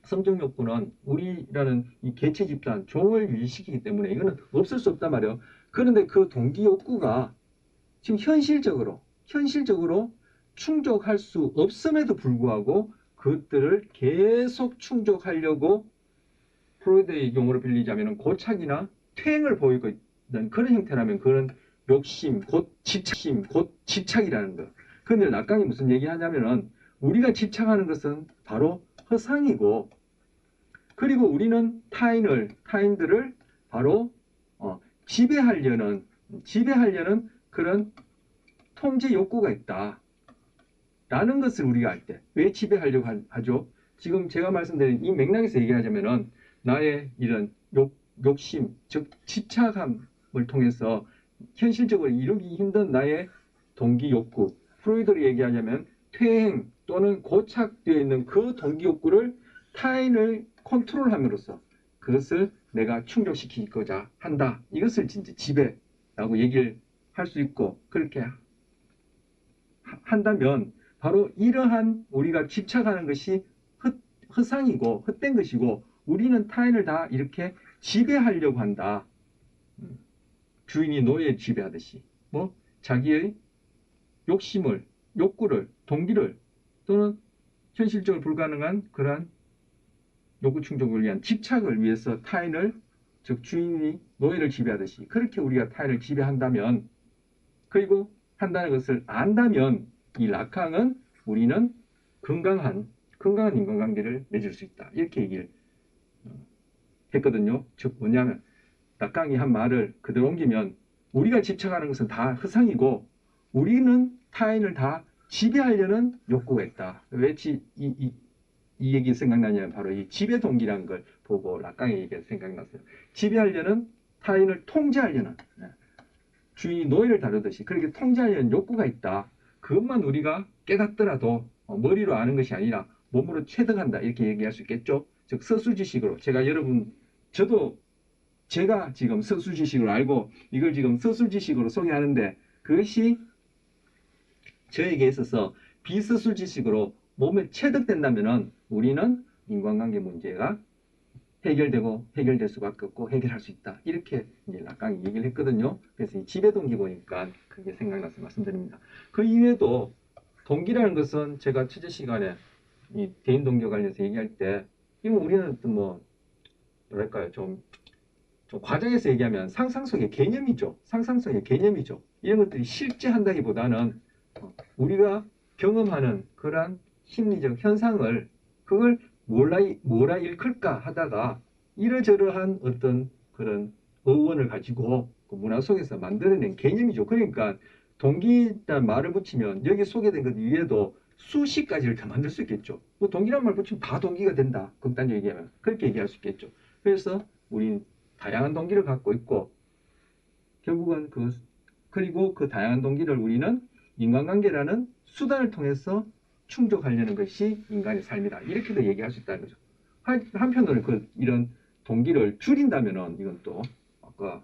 Speaker 1: 성적 욕구는 우리라는 이 개체 집단 종을 유지시키기 때문에 이거는 없을 수 없단 말이에요. 그런데 그 동기 욕구가 지금 현실적으로 충족할 수 없음에도 불구하고 그것들을 계속 충족하려고 프로이드의 용어를 빌리자면 고착이나 퇴행을 보이고 있는 그런 형태라면 그런 욕심, 곧 집착이라는 거. 그런데 낙강이 무슨 얘기하냐면은 우리가 집착하는 것은 바로 허상이고, 그리고 우리는 타인들을 바로 지배하려는 그런 통제 욕구가 있다. 라는 것을 우리가 알 때 왜 지배하려고 하죠? 지금 제가 말씀드린 이 맥락에서 얘기하자면은 나의 이런 욕심, 즉 집착함을 통해서 현실적으로 이루기 힘든 나의 동기 욕구, 프로이드로 얘기하자면 퇴행 또는 고착되어 있는 그 동기 욕구를 타인을 컨트롤함으로써 그것을 내가 충족시키고자 한다. 이것을 진짜 지배라고 얘기를 할 수 있고, 그렇게 한다면 바로 이러한 우리가 집착하는 것이 허상이고 헛된 것이고 우리는 타인을 다 이렇게 지배하려고 한다. 주인이 노예 지배하듯이 뭐 자기의 욕구를, 동기를 또는 현실적으로 불가능한 그러한 욕구 충족을 위한 집착을 위해서 타인을, 즉 주인이 노예를 지배하듯이 그렇게 우리가 타인을 지배한다면, 그리고 한다는 것을 안다면 이 라캉은 우리는 건강한 인간관계를 맺을 수 있다. 이렇게 얘기를 했거든요. 즉 뭐냐면 라캉이 한 말을 그대로 옮기면 우리가 집착하는 것은 다 허상이고 우리는 타인을 다 지배하려는 욕구가 있다. 왜 이 얘기 생각나냐면 바로 이 지배 동기라는 걸 보고 라캉의 얘기가 생각났어요. 지배하려는, 타인을 통제하려는 주인이 노예를 다루듯이 그렇게 통제하려는 욕구가 있다. 그것만 우리가 깨닫더라도 머리로 아는 것이 아니라 몸으로 체득한다. 이렇게 얘기할 수 있겠죠. 즉 서술지식으로 저도 제가 지금 서술지식으로 알고 이걸 지금 서술지식으로 소개하는데 그것이 저에게 있어서 비서술지식으로 몸에 체득된다면은 우리는 인간관계 문제가 해결될 수밖에 없고 해결할 수 있다. 이렇게 이제 락강이 얘기를 했거든요. 그래서 이 지배동기 보니까 그게 생각나서 말씀드립니다. 그 이외에도 동기라는 것은 제가 취재 시간에 이 대인 동기와 관련해서 얘기할 때 이건 우리는 뭐 뭐랄까요 좀 과정에서 얘기하면 상상 속의 개념이죠. 상상 속의 개념이죠. 이런 것들이 실제 한다기보다는 우리가 경험하는 그러한 심리적 현상을 그걸 뭐라 일컬까 하다가 이러저러한 어떤 그런 어원을 가지고 그 문화 속에서 만들어낸 개념이죠. 그러니까 동기란 말을 붙이면 여기 소개된 것 이외에도 수십 가지를 더 만들 수 있겠죠. 뭐 동기란 말 붙이면 다 동기가 된다. 극단적으로 얘기하면 그렇게 얘기할 수 있겠죠. 그래서 우리 다양한 동기를 갖고 있고 결국은 그리고 그 다양한 동기를 우리는 인간관계라는 수단을 통해서 충족하려는 것이 인간의 삶이다. 이렇게도 얘기할 수 있다는 거죠. 한편으로 이런 동기를 줄인다면은 이건 또 아까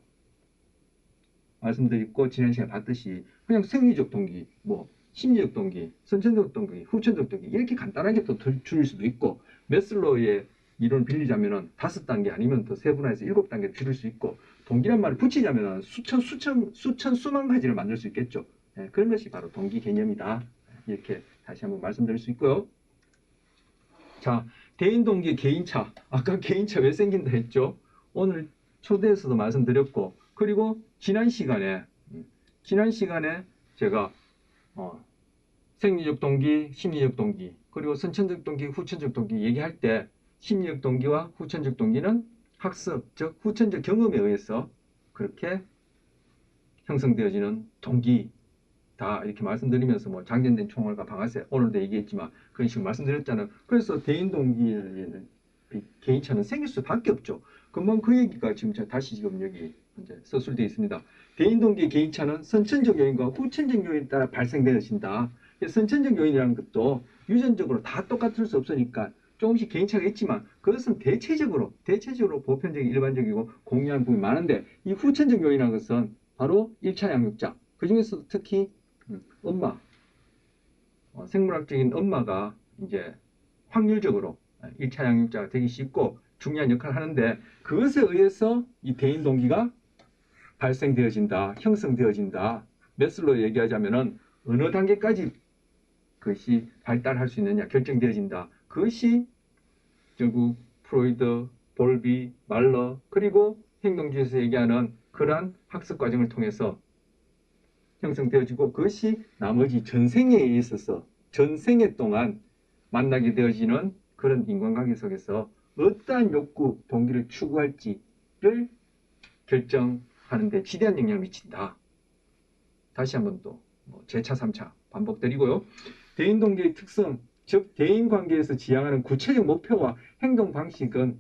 Speaker 1: 말씀드렸고 지난 시간에 봤듯이 그냥 생리적 동기, 뭐 심리적 동기, 선천적 동기, 후천적 동기 이렇게 간단하게 또 줄일 수도 있고 메슬로우의 이론을 빌리자면은 5단계 아니면 더 세분화해서 7단계 줄일 수 있고 동기란 말을 붙이자면은 수만 가지를 만들 수 있겠죠. 네, 그런 것이 바로 동기 개념이다. 이렇게 다시 한번 말씀드릴 수 있고요. 자, 대인 동기 개인차. 아까 개인차 왜 생긴다 했죠? 오늘 초대에서도 말씀드렸고 그리고 지난 시간에 제가 생리적 동기, 심리적 동기 그리고 선천적 동기, 후천적 동기 얘기할 때 심리적 동기와 후천적 동기는 학습, 즉 후천적 경험에 의해서 그렇게 형성되어지는 동기다 이렇게 말씀드리면서 뭐 장전된 총알과 방아쇠 오늘도 얘기했지만 그런 식으로 말씀드렸잖아요. 그래서 대인 동기는 개인차는 생길 수밖에 없죠. 금방 그 얘기가 지금 다시 지금 여기 이제 서술되어 있습니다. 대인 동기 개인차는 선천적 요인과 후천적 요인에 따라 발생되어진다. 선천적 요인이라는 것도 유전적으로 다 똑같을 수 없으니까 조금씩 개인차가 있지만 그것은 대체적으로 보편적인 일반적이고 공유한 부분이 많은데 이 후천적 요인이라는 것은 바로 1차 양육자 그 중에서 특히 엄마 생물학적인 엄마가 이제 확률적으로 1차 양육자가 되기 쉽고 중요한 역할을 하는데 그것에 의해서 이 대인 동기가 발생되어진다, 형성되어진다. 메슬로 얘기하자면은 어느 단계까지 그것이 발달할 수 있느냐 결정되어진다. 그것이 결국 프로이드, 볼비, 말러 그리고 행동주의에서 얘기하는 그러한 학습 과정을 통해서 형성되어지고 그것이 나머지 전생에 있어서 전생에 동안 만나게 되어지는 그런 인간관계 속에서 어떠한 욕구, 동기를 추구할지를 결정하는 데 지대한 영향을 미친다. 다시 한번 또 재차 3차 반복드리고요. 대인 동기의 특성, 즉 대인 관계에서 지향하는 구체적 목표와 행동 방식은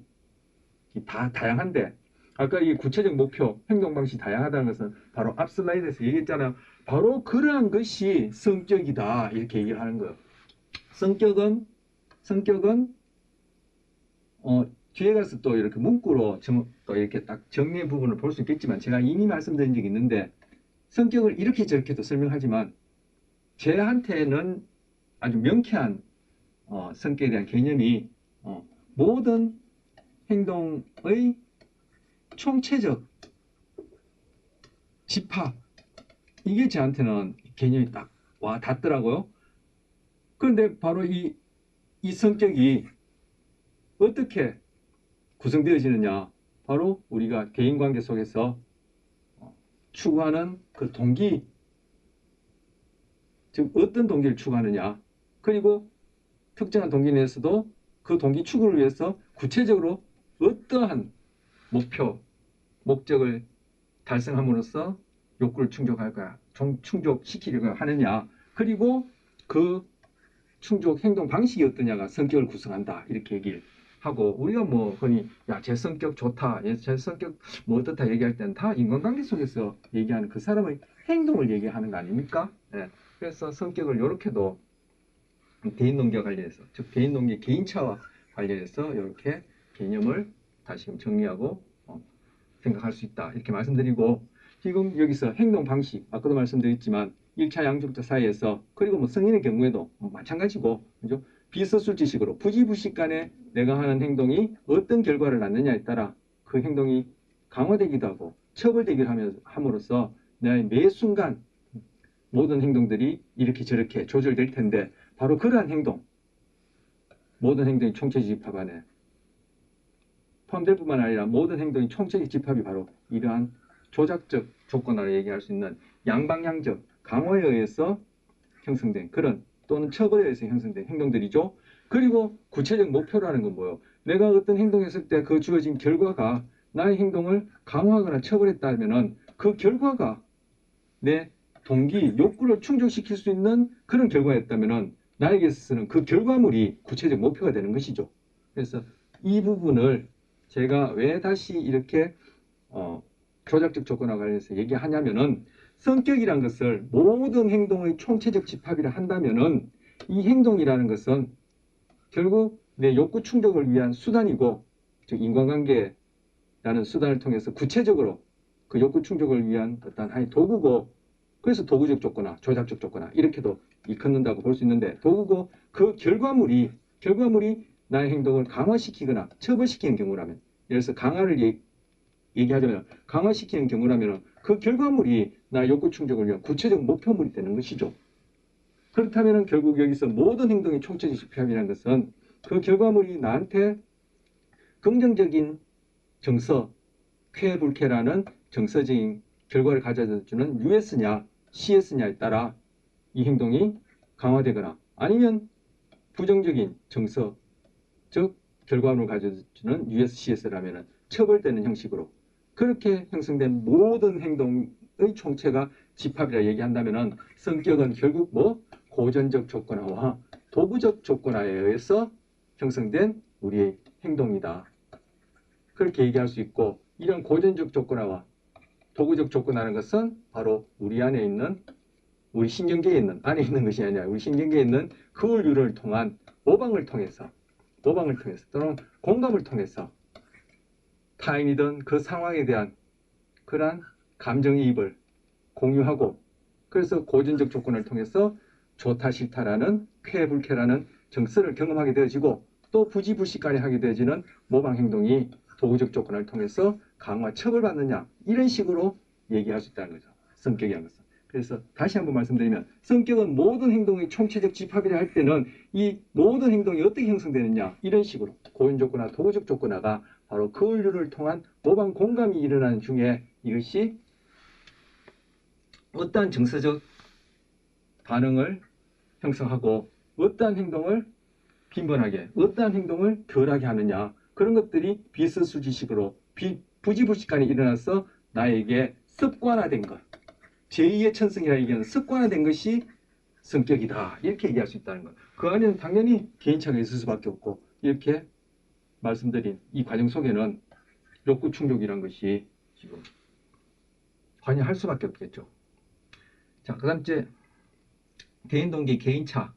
Speaker 1: 다 다양한데 아까 이 구체적 목표, 행동 방식이 다양하다는 것은 바로 앞 슬라이드에서 얘기했잖아요. 바로 그러한 것이 성격이다. 이렇게 얘기를 하는 거예요. 성격은 뒤에 가서 또 이렇게 문구로 또 이렇게 딱 정리의 부분을 볼 수 있겠지만 제가 이미 말씀드린 적이 있는데 성격을 이렇게 저렇게도 설명하지만 제한테는 아주 명쾌한 성격에 대한 개념이 모든 행동의 총체적 집합 이게 저한테는 개념이 딱 와 닿더라고요. 그런데 바로 이 성격이 어떻게 구성되어지느냐 바로 우리가 대인관계 속에서 추구하는 그 동기 즉 어떤 동기를 추구하느냐 그리고 특정한 동기 내에서도 그 동기 추구를 위해서 구체적으로 어떠한 목표, 목적을 달성함으로써 욕구를 충족시키려고 하느냐 그리고 그 충족 행동 방식이 어떠냐가 성격을 구성한다 이렇게 얘기를 하고 우리가 뭐 흔히 야, 제 성격 좋다, 제 성격 뭐 어떻다 얘기할 때는 다 인간관계 속에서 얘기하는 그 사람의 행동을 얘기하는 거 아닙니까? 예. 그래서 성격을 이렇게도 대인동기와 관련해서, 즉 대인동기 개인차와 관련해서 이렇게 개념을 다시금 정리하고 생각할 수 있다 이렇게 말씀드리고, 지금 여기서 행동 방식 아까도 말씀드렸지만 1차 양육자 사이에서, 그리고 뭐 성인의 경우에도 마찬가지고, 그죠? 비서술지식으로 부지부식 간에 내가 하는 행동이 어떤 결과를 낳느냐에 따라 그 행동이 강화되기도 하고 처벌되기도 함으로써 내 매 순간 모든 행동들이 이렇게 저렇게 조절될 텐데, 바로 그러한 행동, 모든 행동이 총체적 집합 안에 포함될 뿐만 아니라 모든 행동이 총체적 집합이 바로 이러한 조작적 조건으로 얘기할 수 있는 양방향적 강화에 의해서 형성된 그런, 또는 처벌에 의해서 형성된 행동들이죠. 그리고 구체적 목표라는 건 뭐예요? 내가 어떤 행동했을 때 그 주어진 결과가 나의 행동을 강화하거나 처벌했다면은 그 결과가 내 동기, 욕구를 충족시킬 수 있는 그런 결과였다면은 나에게 있어서는 그 결과물이 구체적 목표가 되는 것이죠. 그래서 이 부분을 제가 왜 다시 이렇게 조작적 조건과 관련해서 얘기하냐면은, 성격이란 것을 모든 행동의 총체적 집합이라 한다면은 이 행동이라는 것은 결국 내 욕구 충족을 위한 수단이고, 즉 인간관계라는 수단을 통해서 구체적으로 그 욕구 충족을 위한 어떤 하나의 도구고, 그래서 도구적 조건화, 조작적 조건화 이렇게도 일컫는다고 볼 수 있는데, 도구고 그 결과물이 나의 행동을 강화시키거나 처벌시키는 경우라면, 예를 들어서 강화를 얘기하자면 강화시키는 경우라면 그 결과물이 나의 욕구 충족을 위한 구체적 목표물이 되는 것이죠. 그렇다면 결국 여기서 모든 행동의 총체적 집합이라는 것은 그 결과물이 나한테 긍정적인 정서, 쾌불쾌라는 정서적인 결과를 가져다주는 US냐 CS냐에 따라 이 행동이 강화되거나, 아니면 부정적인 정서, 즉 결과물을 가져다주는 USCS라면 처벌되는 형식으로 그렇게 형성된 모든 행동의 총체가 집합이라 얘기한다면, 성격은 결국 뭐 고전적 조건화와 도구적 조건화에 의해서 형성된 우리의 행동이다, 그렇게 얘기할 수 있고, 이런 고전적 조건화와 도구적 조건화라는 것은 바로 우리 안에 있는, 우리 신경계에 있는, 안에 있는 것이 아니라 우리 신경계에 있는 그울류를 통한 모방을 통해서 또는 공감을 통해서 타인이든 그 상황에 대한 그러한 감정이입을 공유하고, 그래서 고전적 조건을 통해서 좋다 싫다라는 쾌불쾌라는 정서를 경험하게 되어지고, 또 부지불식간에 하게 되어지는 모방 행동이 도구적 조건을 통해서 강화 처벌받느냐, 이런 식으로 얘기할 수 있다는 거죠. 성격이라는 것은. 그래서 다시 한번 말씀드리면, 성격은 모든 행동의 총체적 집합이라 할 때는 이 모든 행동이 어떻게 형성되느냐, 이런 식으로 고전 조건화, 도구적 조건화가 바로 그울류를 통한 모방 공감이 일어나는 중에 이것이 어떠한 정서적 반응을 형성하고 어떠한 행동을 빈번하게, 어떠한 행동을 덜하게 하느냐, 그런 것들이 비서술지식으로 부지불식간에 일어나서 나에게 습관화된 것, 제2의 천성이라 얘기하는 습관화된 것이 성격이다, 이렇게 얘기할 수 있다는 것. 그 안에는 당연히 개인차가 있을 수밖에 없고, 이렇게 말씀드린 이 과정 속에는 욕구 충족이란 것이 지금 관여할 수밖에 없겠죠. 자, 그 다음째 대인동기 개인차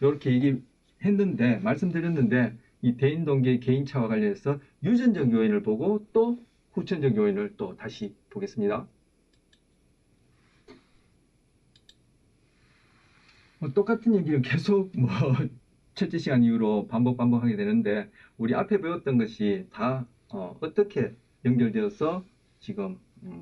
Speaker 1: 이렇게 얘기했는데, 말씀드렸는데, 이 대인동기 개인차와 관련해서 유전적 요인을 보고 또 후천적 요인을 또 다시 보겠습니다. 똑같은 얘기를 계속 첫째 시간 이후로 반복하게 되는데, 우리 앞에 배웠던 것이 다 어떻게 연결되어서 지금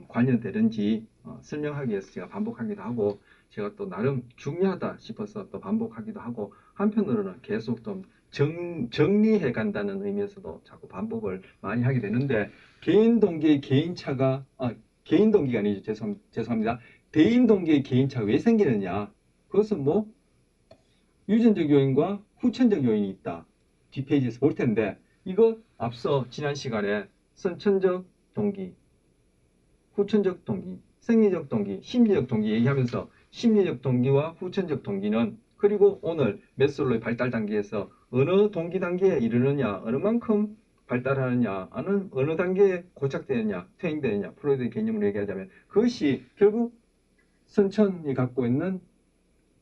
Speaker 1: 관련되는지 설명하기 위해서 제가 반복하기도 하고, 제가 또 나름 중요하다 싶어서 또 반복하기도 하고, 한편으로는 계속 좀 정리해 간다는 의미에서도 자꾸 반복을 많이 하게 되는데, 개인 동기의 개인차가 개인 동기가 아니죠. 죄송합니다. 대인 동기의 개인차가 왜 생기느냐, 그것은 뭐 유전적 요인과 후천적 요인이 있다, 뒷페이지에서 볼 텐데, 이거 앞서 지난 시간에 선천적 동기, 후천적 동기, 생리적 동기, 심리적 동기 얘기하면서 심리적 동기와 후천적 동기는, 그리고 오늘 메슬로의 발달 단계에서 어느 동기 단계에 이르느냐, 어느 만큼 발달하느냐, 어느 단계에 고착되느냐, 퇴행되느냐, 프로이드의 개념으로 얘기하자면 그것이 결국 선천이 갖고 있는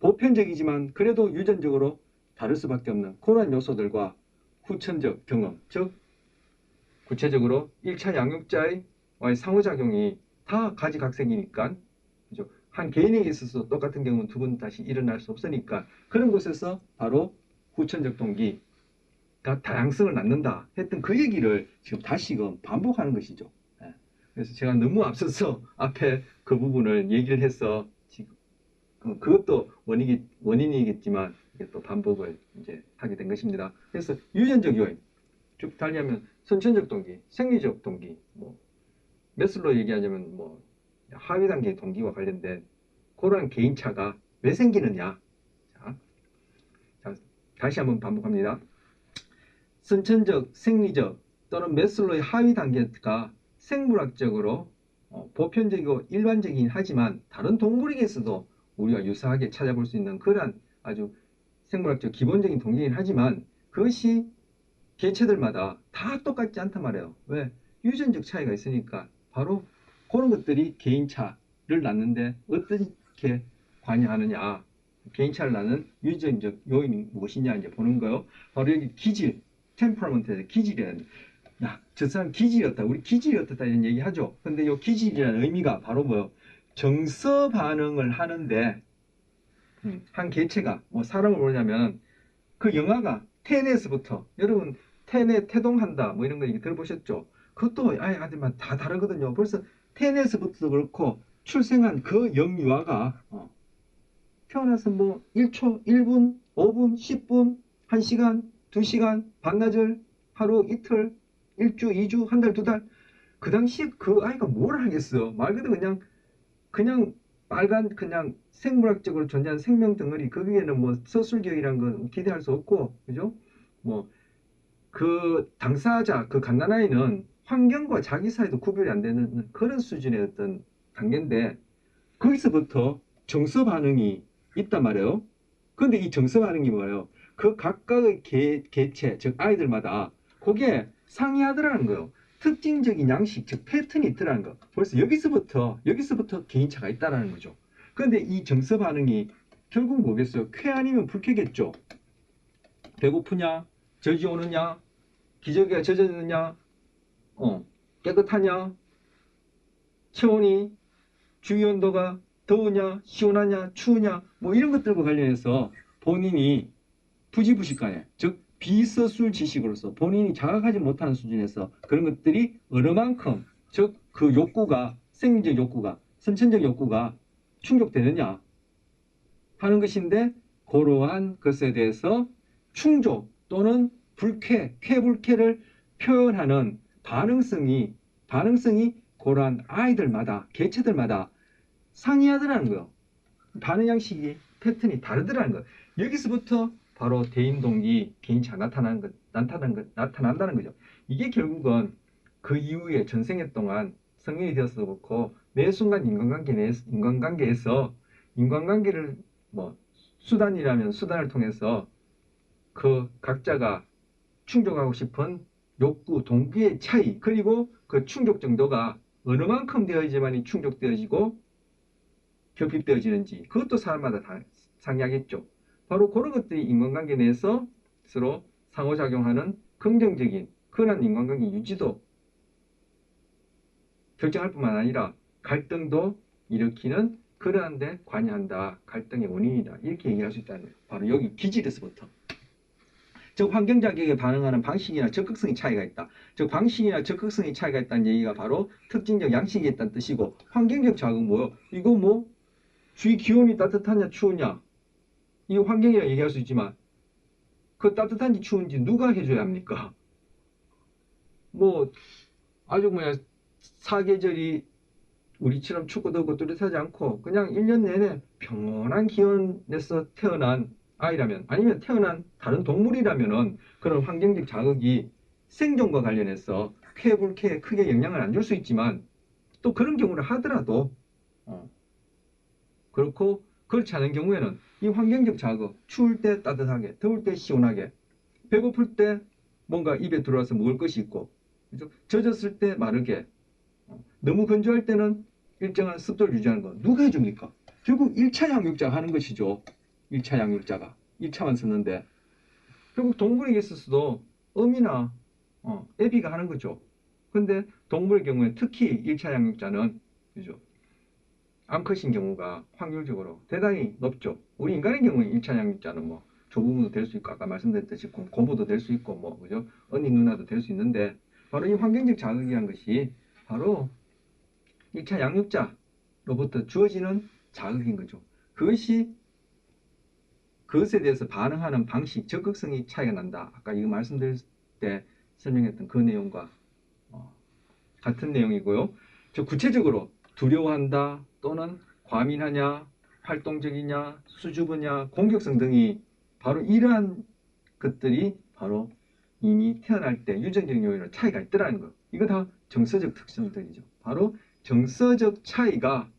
Speaker 1: 보편적이지만 그래도 유전적으로 다를 수밖에 없는 그러한 요소들과 후천적 경험, 즉 구체적으로 1차 양육자와의 상호작용이 다 가지각색이니까, 그죠? 한 개인에게 있어서 똑같은 경우는 두 번 다시 일어날 수 없으니까 그런 곳에서 바로 후천적 동기가 다양성을 낳는다 했던 그 얘기를 지금 다시금 반복하는 것이죠. 예. 그래서 제가 너무 앞서서 앞에 그 부분을 얘기를 해서 지금 그것도 원인이겠지만 이게 또 반복을 이제 하게 된 것입니다. 그래서 유전적 요인, 쭉 달리하면 선천적 동기, 생리적 동기, 뭐 메슬로 얘기하자면 뭐 하위 단계 동기와 관련된 그러한 개인차가 왜 생기느냐. 자, 다시 한번 반복합니다. 선천적, 생리적 또는 메슬로의 하위 단계가 생물학적으로 보편적이고 일반적이긴 하지만 다른 동물에게서도 우리가 유사하게 찾아볼 수 있는 그러한 아주 생물학적 기본적인 동기이긴 하지만 그것이 개체들마다 다 똑같지 않단 말이에요. 왜? 유전적 차이가 있으니까 바로 그런 것들이 개인차를 낳는데 어떻게 관여하느냐. 개인차를 낳는 유전적 요인이 무엇이냐 이제 보는 거요. 바로 여기 기질, 템퍼먼트에서 기질이라는, 야, 저 사람 기질이었다, 우리 기질이 어떻다 이런 얘기 하죠. 근데 이 기질이라는 의미가 바로 뭐요? 정서 반응을 하는데 한 개체가 뭐 사람을 보냐면 그 영화가 테넷에서부터 여러분 테넷 태동한다 뭐 이런 거 얘기 들어보셨죠? 그것도 아들만 다 다르거든요. 벌써 테넷에서부터도 그렇고 출생한 그 영유아가 태어나서 뭐 1초, 1분, 5분, 10분, 1시간, 2시간, 반나절, 하루, 이틀, 1주, 2주, 한 달, 두 달. 그 당시에 그 아이가 뭘 하겠어. 말 그대로 그냥 빨간 그냥 생물학적으로 존재하는 생명 덩어리, 거기에는 뭐 서술교육이란 건 기대할 수 없고, 그죠? 뭐 그 당사자, 그 갓난아이는 환경과 자기 사이도 구별이 안 되는 그런 수준의 어떤 단계인데 거기서부터 정서 반응이 있단 말이에요. 근데 이 정서 반응이 뭐예요? 그 각각의 개체, 즉 아이들마다 그게 상이하더라는 거예요. 특징적인 양식, 즉 패턴이 있더라는 거. 벌써 여기서부터 개인차가 있다라는 거죠. 그런데 이 정서 반응이 결국 뭐겠어요? 쾌 아니면 불쾌겠죠. 배고프냐, 저지 오느냐, 기저귀가 젖어졌느냐, 깨끗하냐, 체온이, 주위 온도가 더우냐, 시원하냐, 추우냐, 뭐 이런 것들과 관련해서 본인이 부지부식간에, 즉 비서술 지식으로서 본인이 자각하지 못하는 수준에서 그런 것들이 어느 만큼, 즉 그 욕구가, 생리적 욕구가, 선천적 욕구가 충족되느냐 하는 것인데, 그러한 것에 대해서 충족 또는 불쾌, 쾌불쾌를 표현하는 반응성이 그러한 아이들마다, 개체들마다 상이하더라는 거예요. 반응 양식이, 패턴이 다르더라는 거예요. 여기서부터 바로 대인동기, 개인차가 나타난다는 거죠. 이게 결국은 그 이후에 전생에 동안 성인이 되어서도 그렇고 매 순간 인간관계를 뭐 수단이라면 수단을 통해서 그 각자가 충족하고 싶은 욕구, 동기의 차이, 그리고 그 충족 정도가 어느 만큼 되어야지만이 충족되어지고 결핍되어지는지 그것도 사람마다 다 상이하겠죠. 바로 그런 것들이 인간관계 내에서 서로 상호작용하는 긍정적인 그런 인간관계 유지도 결정할 뿐만 아니라 갈등도 일으키는 그러한 데 관여한다. 갈등의 원인이다. 이렇게 얘기할 수 있다는 거예요. 바로 여기 기질에서부터. 즉 환경자격에 반응하는 방식이나 적극성의 차이가 있다. 즉 방식이나 적극성의 차이가 있다는 얘기가 바로 특징적 양식이 있다는 뜻이고, 환경적 자극은 뭐요? 이거 뭐 주위 기온이 따뜻하냐 추우냐, 이 환경이라 얘기할 수 있지만 그 따뜻한지 추운지 누가 해줘야 합니까? 뭐 아주 뭐야 사계절이 우리처럼 춥고 덥고 뚜렷하지 않고 그냥 1년 내내 평온한 기온에서 태어난 아이라면, 아니면 태어난 다른 동물이라면은 그런 환경적 자극이 생존과 관련해서 쾌불쾌에 크게 영향을 안 줄 수 있지만, 또 그런 경우를 하더라도 그렇고 그렇지 않은 경우에는 이 환경적 자극, 추울 때 따뜻하게, 더울 때 시원하게, 배고플 때 뭔가 입에 들어와서 먹을 것이 있고, 그죠? 젖었을 때 마르게, 너무 건조할 때는 일정한 습도를 유지하는 거. 누가 해줍니까? 결국 1차 양육자가 하는 것이죠. 1차 양육자가. 1차만 썼는데. 결국 동물에게 있어서도 어미나 애비가 하는 거죠. 근데 동물의 경우에 특히 1차 양육자는, 그죠? 암컷인 경우가 확률적으로 대단히 높죠. 우리 인간의 경우에 1차 양육자는 뭐 조부모도 될 수 있고, 아까 말씀드렸듯이 고모도 될 수 있고, 뭐, 그죠? 언니, 누나도 될 수 있는데, 바로 이 환경적 자극이라는 것이 바로 1차 양육자로부터 주어지는 자극인 거죠. 그것에 대해서 반응하는 방식, 적극성이 차이가 난다. 아까 이거 말씀드릴 때 설명했던 그 내용과 같은 내용이고요. 구체적으로 두려워한다 또는 과민하냐, 활동적이냐, 수줍으냐, 공격성 등이 바로 이러한 것들이 바로 이미 태어날 때 유전적 요인으로 차이가 있더라는 거예요. 이거 다 정서적 특성들이죠. 바로 정서적 차이가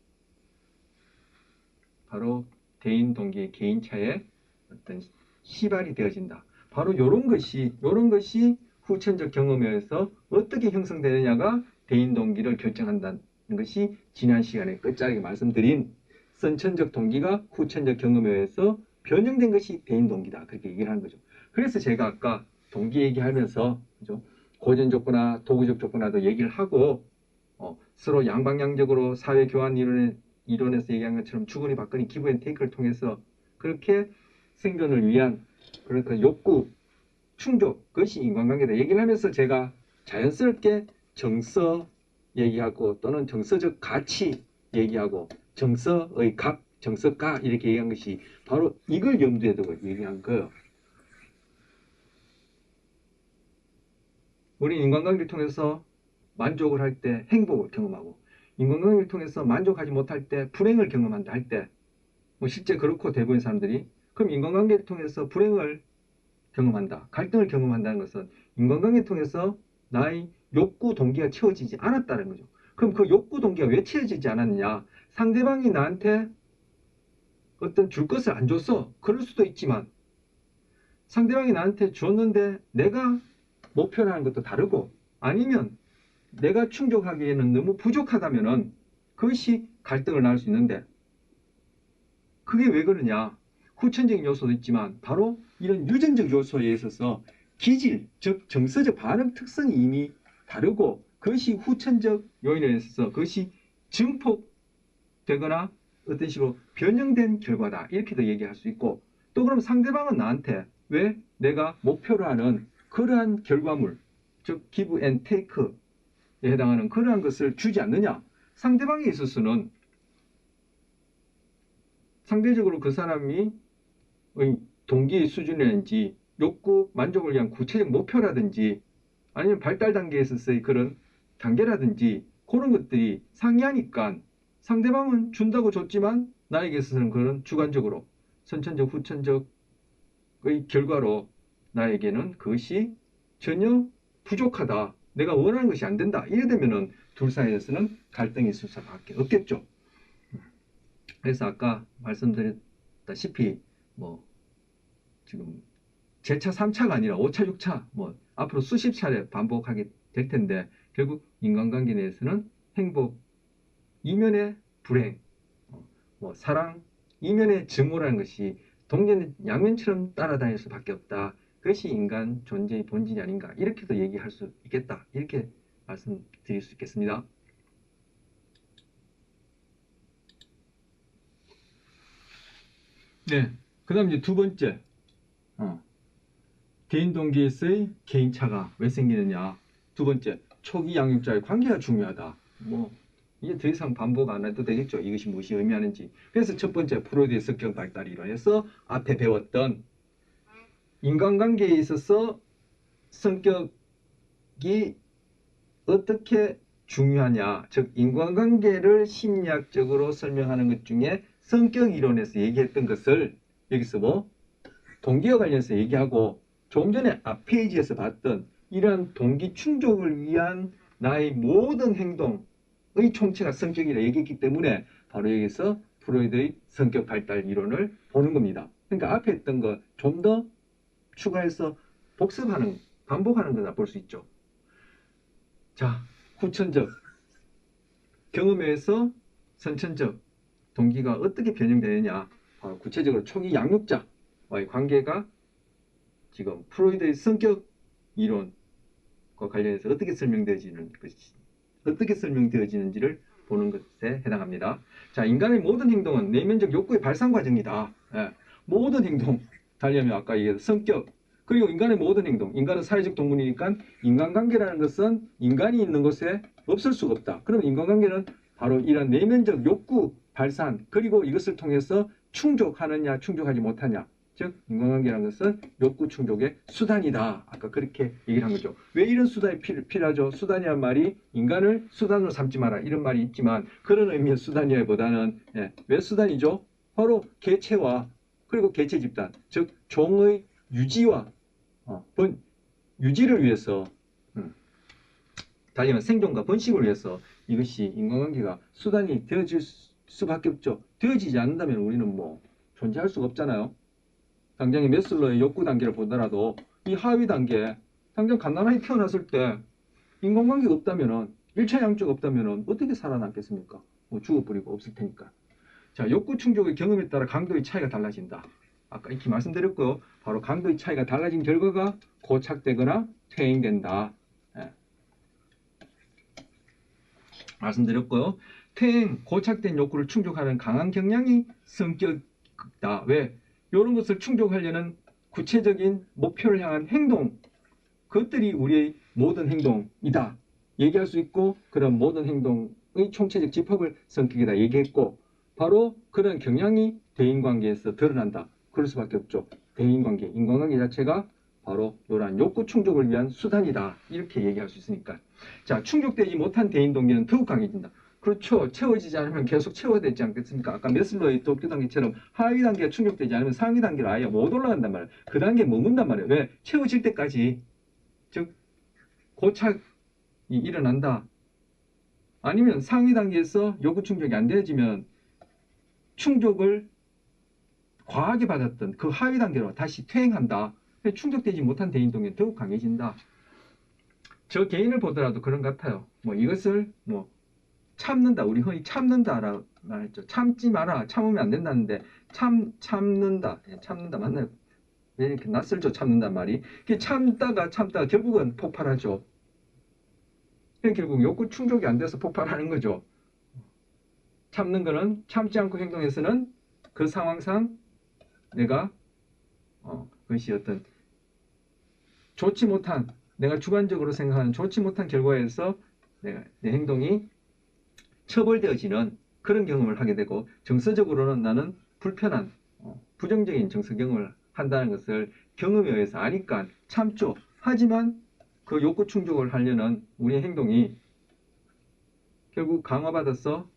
Speaker 1: 바로 대인 동기의 개인차의 어떤 시발이 되어진다. 바로 이런 것이 후천적 경험에 의해서 어떻게 형성되느냐가 대인 동기를 결정한다는 것이 지난 시간에 끝자리에 말씀드린 선천적 동기가 후천적 경험에 의해서 변형된 것이 대인 동기다. 그렇게 얘기를 하는 거죠. 그래서 제가 아까 동기 얘기하면서, 그죠? 고전 조건화, 도구적 조건화도 얘기를 하고, 서로 양방향적으로 사회 교환 이론에서 얘기한 것처럼 주거니 받거니 기브 앤 테이크를 통해서 그렇게 생존을 위한 그러니까 욕구, 충족, 그것이 인간관계다 얘기를 하면서 제가 자연스럽게 정서 얘기하고 또는 정서적 가치 얘기하고 정서의 값, 정서가 이렇게 얘기한 것이 바로 이걸 염두에 두고 얘기한 거예요. 우리 인간관계를 통해서 만족을 할 때 행복을 경험하고, 인간관계를 통해서 만족하지 못할 때 불행을 경험한다 할 때, 뭐 실제 그렇고 대부분의 사람들이, 그럼 인간관계를 통해서 불행을 경험한다, 갈등을 경험한다는 것은 인간관계를 통해서 나의 욕구 동기가 채워지지 않았다는 거죠. 그럼 그 욕구 동기가 왜 채워지지 않았느냐? 상대방이 나한테 어떤 줄 것을 안 줬어. 그럴 수도 있지만 상대방이 나한테 줬는데 내가 목표로 하는 것도 다르고, 아니면 내가 충족하기에는 너무 부족하다면은 그것이 갈등을 낳을 수 있는데, 그게 왜 그러냐? 후천적인 요소도 있지만 바로 이런 유전적 요소에 있어서 기질, 즉 정서적 반응 특성이 이미 다르고, 그것이 후천적 요인에 있어서 그것이 증폭되거나 어떤 식으로 변형된 결과다, 이렇게도 얘기할 수 있고, 또 그럼 상대방은 나한테 왜 내가 목표로 하는 그러한 결과물, 즉 give and take에 해당하는 그러한 것을 주지 않느냐? 상대방에 있어서는 상대적으로 그 사람이 동기 수준이라든지 욕구 만족을 위한 구체적 목표라든지 아니면 발달 단계에 있어서의 그런 단계라든지 그런 것들이 상이하니까 상대방은 준다고 줬지만 나에게 있어서는 그런 주관적으로 선천적 후천적의 결과로 나에게는 그것이 전혀 부족하다, 내가 원하는 것이 안 된다, 이래 되면은 둘 사이에서는 갈등이 있을 수밖에 없겠죠. 그래서 아까 말씀드렸다시피 뭐 지금 제차 3차가 아니라 5차, 6차 뭐 앞으로 수십 차례 반복하게 될 텐데, 결국 인간관계 내에서는 행복 이면의 불행, 뭐 사랑 이면의 증오라는 것이 동전 양면처럼 따라다닐 수밖에 없다. 그것이 인간 존재의 본질이 아닌가, 이렇게도 얘기할 수 있겠다, 이렇게 말씀드릴 수 있겠습니다. 네, 그 다음 이제 두 번째, 대인 동기에서의 개인차가 왜 생기느냐. 두 번째, 초기 양육자의 관계가 중요하다. 뭐 이게 더 이상 반복 안 해도 되겠죠. 이것이 무엇이 의미하는지. 그래서 첫 번째, 프로이드의 성격 발달 이론에서 앞에 배웠던 인간관계에 있어서 성격이 어떻게 중요하냐, 즉 인간관계를 심리학적으로 설명하는 것 중에 성격 이론에서 얘기했던 것을 여기서 뭐 동기와 관련해서 얘기하고, 조금 전에 앞 페이지에서 봤던 이러한 동기 충족을 위한 나의 모든 행동의 총체가 성격이라 얘기했기 때문에 바로 여기서 프로이드의 성격 발달 이론을 보는 겁니다. 그러니까 앞에 했던 거 좀 더 추가해서 복습하는, 반복하는 거다 볼 수 있죠. 자, 후천적 경험에 의해서 선천적 동기가 어떻게 변형되느냐. 구체적으로 초기 양육자와의 관계가 지금 프로이드의 성격 이론과 관련해서 어떻게 설명되어지는지를 보는 것에 해당합니다. 자, 인간의 모든 행동은 내면적 욕구의 발산 과정이다. 예, 모든 행동, 달리하면 아까 얘기했던 성격, 그리고 인간의 모든 행동, 인간은 사회적 동물이니까 인간관계라는 것은 인간이 있는 곳에 없을 수가 없다. 그러면 인간관계는 바로 이런 내면적 욕구 발산, 그리고 이것을 통해서 충족하느냐 충족하지 못하냐, 즉 인간관계라는 것은 욕구 충족의 수단이다. 아까 그렇게 얘기를 한 거죠. 왜 이런 수단이 필요하죠? 수단이란 말이 인간을 수단으로 삼지 마라 이런 말이 있지만 그런 의미의 수단이라기보다는 왜 수단이죠? 바로 개체와 그리고 개체 집단, 즉 종의 유지와 유지를 위해서, 달리면 생존과 번식을 위해서 이것이 인간관계가 수단이 되어질 수밖에 없죠. 되어지지 않는다면 우리는 뭐 존재할 수가 없잖아요. 당장에 메슬러의 욕구 단계를 보더라도 이 하위 단계, 당장 갓난아기 태어났을 때 인간관계가 없다면은, 1차 양조가 없다면은 어떻게 살아남겠습니까? 뭐 죽어버리고 없을 테니까. 자, 욕구 충족의 경험에 따라 강도의 차이가 달라진다. 아까 이렇게 말씀드렸고요. 바로 강도의 차이가 달라진 결과가 고착되거나 퇴행된다. 말씀드렸고요. 퇴행, 고착된 욕구를 충족하는 강한 경향이 성격이다. 왜? 이런 것을 충족하려는 구체적인 목표를 향한 행동, 그것들이 우리의 모든 행동이다 얘기할 수 있고, 그런 모든 행동의 총체적 집합을 성격이다 얘기했고, 바로 그런 경향이 대인관계에서 드러난다. 그럴 수밖에 없죠. 대인관계, 인간관계 자체가 바로 이러한 욕구 충족을 위한 수단이다. 이렇게 얘기할 수 있으니까. 자, 충족되지 못한 대인동기는 더욱 강해진다. 그렇죠. 채워지지 않으면 계속 채워야 되지 않겠습니까? 아까 메슬러의 도쿄 단계처럼 하위 단계가 충족되지 않으면 상위 단계로 아예 못 올라간단 말이에요. 그 단계에 머문단 말이에요. 왜? 채워질 때까지. 즉 고착이 일어난다. 아니면 상위 단계에서 요구 충족이 안 되어지면 충족을 과하게 받았던 그 하위 단계로 다시 퇴행한다. 충족되지 못한 대인동기는 더욱 강해진다. 저 개인을 보더라도 그런 것 같아요. 뭐 이것을 뭐 참는다. 우리 흔히 참는다라고 말했죠. 참지 마라. 참으면 안 된다는데 참는다. 참는다 맞나요? 왜 이렇게 낯설죠? 참는단 말이. 참다가 결국은 폭발하죠. 결국 욕구 충족이 안 돼서 폭발하는 거죠. 참는 거는 참지 않고 행동해서는 그 상황상 내가 그것이 어떤 좋지 못한, 내가 주관적으로 생각하는 좋지 못한 결과에서 내 행동이 처벌되어지는 그런 경험을 하게 되고, 정서적으로는 나는 불편한 부정적인 정서 경험을 한다는 것을 경험에 의해서 아니까 참죠. 하지만 그 욕구 충족을 하려는 우리의 행동이 결국 강화받아서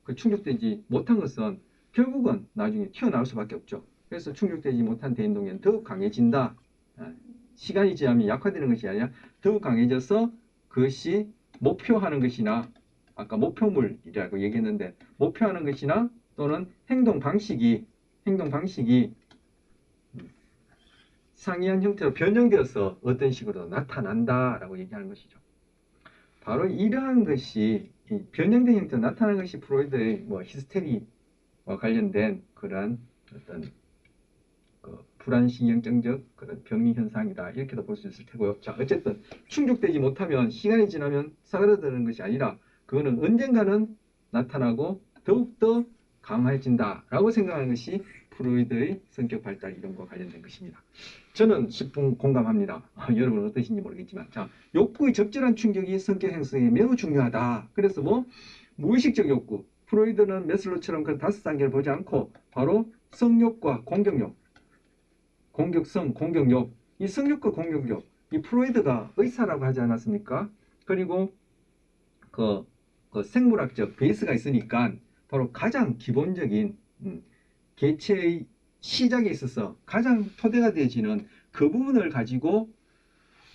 Speaker 1: 그 충족되지 못한 것은 결국은 나중에 튀어나올 수밖에 없죠. 그래서 충족되지 못한 대인동기는 더욱 강해진다. 시간이 지나면 약화되는 것이 아니라 더욱 강해져서 그것이 목표하는 것이나, 아까 목표물이라고 얘기했는데, 목표하는 것이나 또는 행동 방식이 상이한 형태로 변형되어서 어떤 식으로 나타난다라고 얘기하는 것이죠. 바로 이러한 것이, 변형된 형태로 나타나는 것이 프로이드의 히스테리와 관련된 그런 어떤 불안신경증적 그런 병리 현상이다. 이렇게도 볼 수 있을 테고요. 자, 어쨌든 충족되지 못하면 시간이 지나면 사그라드는 것이 아니라 그거는 언젠가는 나타나고 더욱더 강해진다라고 생각하는 것이 프로이드의 성격 발달 이론과 관련된 것입니다. 저는 10분 공감합니다. 여러분은 어떠신지 모르겠지만, 자, 욕구의 적절한 충격이 성격 형성에 매우 중요하다. 그래서 무의식적 욕구, 프로이드는 메슬로처럼 그 5단계를 보지 않고 바로 성욕과 공격욕, 공격성, 공격욕, 이 성욕과 공격욕, 이 프로이드가 의사라고 하지 않았습니까? 그리고 그 생물학적 베이스가 있으니까 바로 가장 기본적인 개체의 시작에 있어서 가장 토대가 되어지는 그 부분을 가지고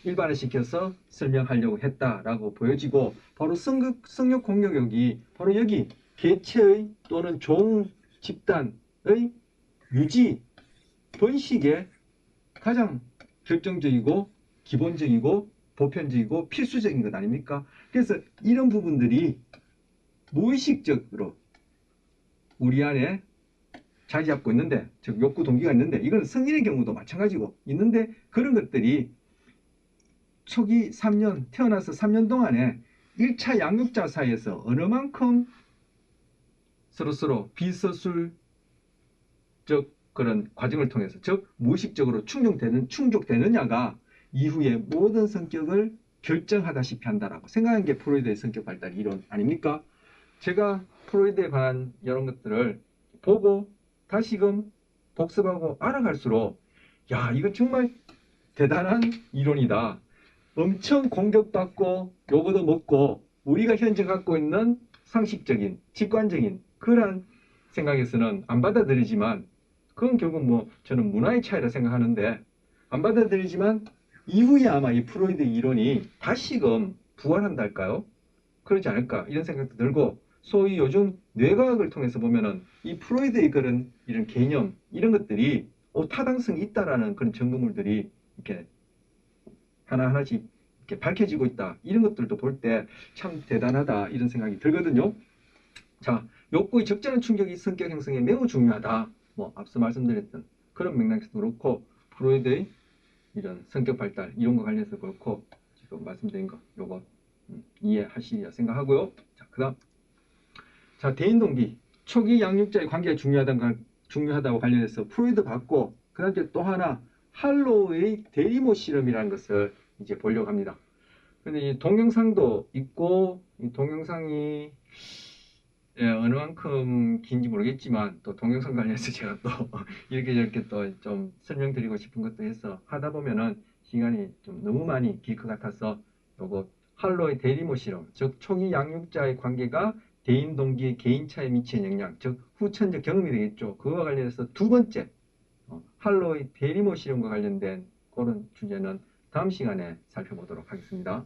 Speaker 1: 일반화시켜서 설명하려고 했다라고 보여지고, 바로 성욕 공격욕이 바로 여기 개체의 또는 종 집단의 유지, 번식에 가장 결정적이고 기본적이고 보편적이고 필수적인 것 아닙니까? 그래서 이런 부분들이 무의식적으로 우리 안에 자리 잡고 있는데, 즉 욕구 동기가 있는데, 이건 성인의 경우도 마찬가지고 있는데, 그런 것들이 초기 3년, 태어나서 3년 동안에 1차 양육자 사이에서 어느 만큼 서로서로 비서술적 그런 과정을 통해서, 즉 무의식적으로 충족되느냐가 이후의 모든 성격을 결정하다시피 한다라고 생각한 게 프로이드의 성격 발달 이론 아닙니까? 제가 프로이드에 관한 이런 것들을 보고 다시금 복습하고 알아갈수록, 야, 이거 정말 대단한 이론이다. 엄청 공격받고 욕얻어 먹고 우리가 현재 갖고 있는 상식적인, 직관적인 그런 생각에서는 안 받아들이지만, 그건 결국 뭐 저는 문화의 차이라 생각하는데, 안 받아들이지만 이후에 아마 이 프로이드 이론이 다시금 부활한다 할까요? 그러지 않을까 이런 생각도 들고, 소위 요즘 뇌과학을 통해서 보면은 이 프로이드의 그런 이런 개념 이런 것들이 타당성이 있다라는 그런 증거물들이 이렇게 하나하나씩 이렇게 밝혀지고 있다, 이런 것들도 볼 때 참 대단하다 이런 생각이 들거든요. 자, 욕구의 적절한 충격이 성격 형성에 매우 중요하다. 뭐 앞서 말씀드렸던 그런 맥락에서도 그렇고, 프로이드의 이런 성격 발달 이론과 관련해서 그렇고, 지금 말씀드린 거 요거 이해하시리라 생각하고요. 자, 그다음, 자, 대인 동기 초기 양육자의 관계가 중요하다고 관련해서 프로이드 받고, 그다음 또 하나 할로우의 대리모 실험이라는 것을 이제 보려고 합니다. 근데 이 동영상도 있고, 이 동영상이 어느 만큼 긴지 모르겠지만, 또 동영상 관련해서 제가 또 이렇게 저렇게 또 좀 설명드리고 싶은 것도 해서 하다 보면은 시간이 좀 너무 많이 길 것 같아서, 요거 할로의 대리모 실험, 즉 초기 양육자의 관계가 대인 동기의 개인차에 미치는 영향, 즉 후천적 경험이 되겠죠. 그와 관련해서 두 번째 할로의 대리모 실험과 관련된 그런 주제는 다음 시간에 살펴보도록 하겠습니다.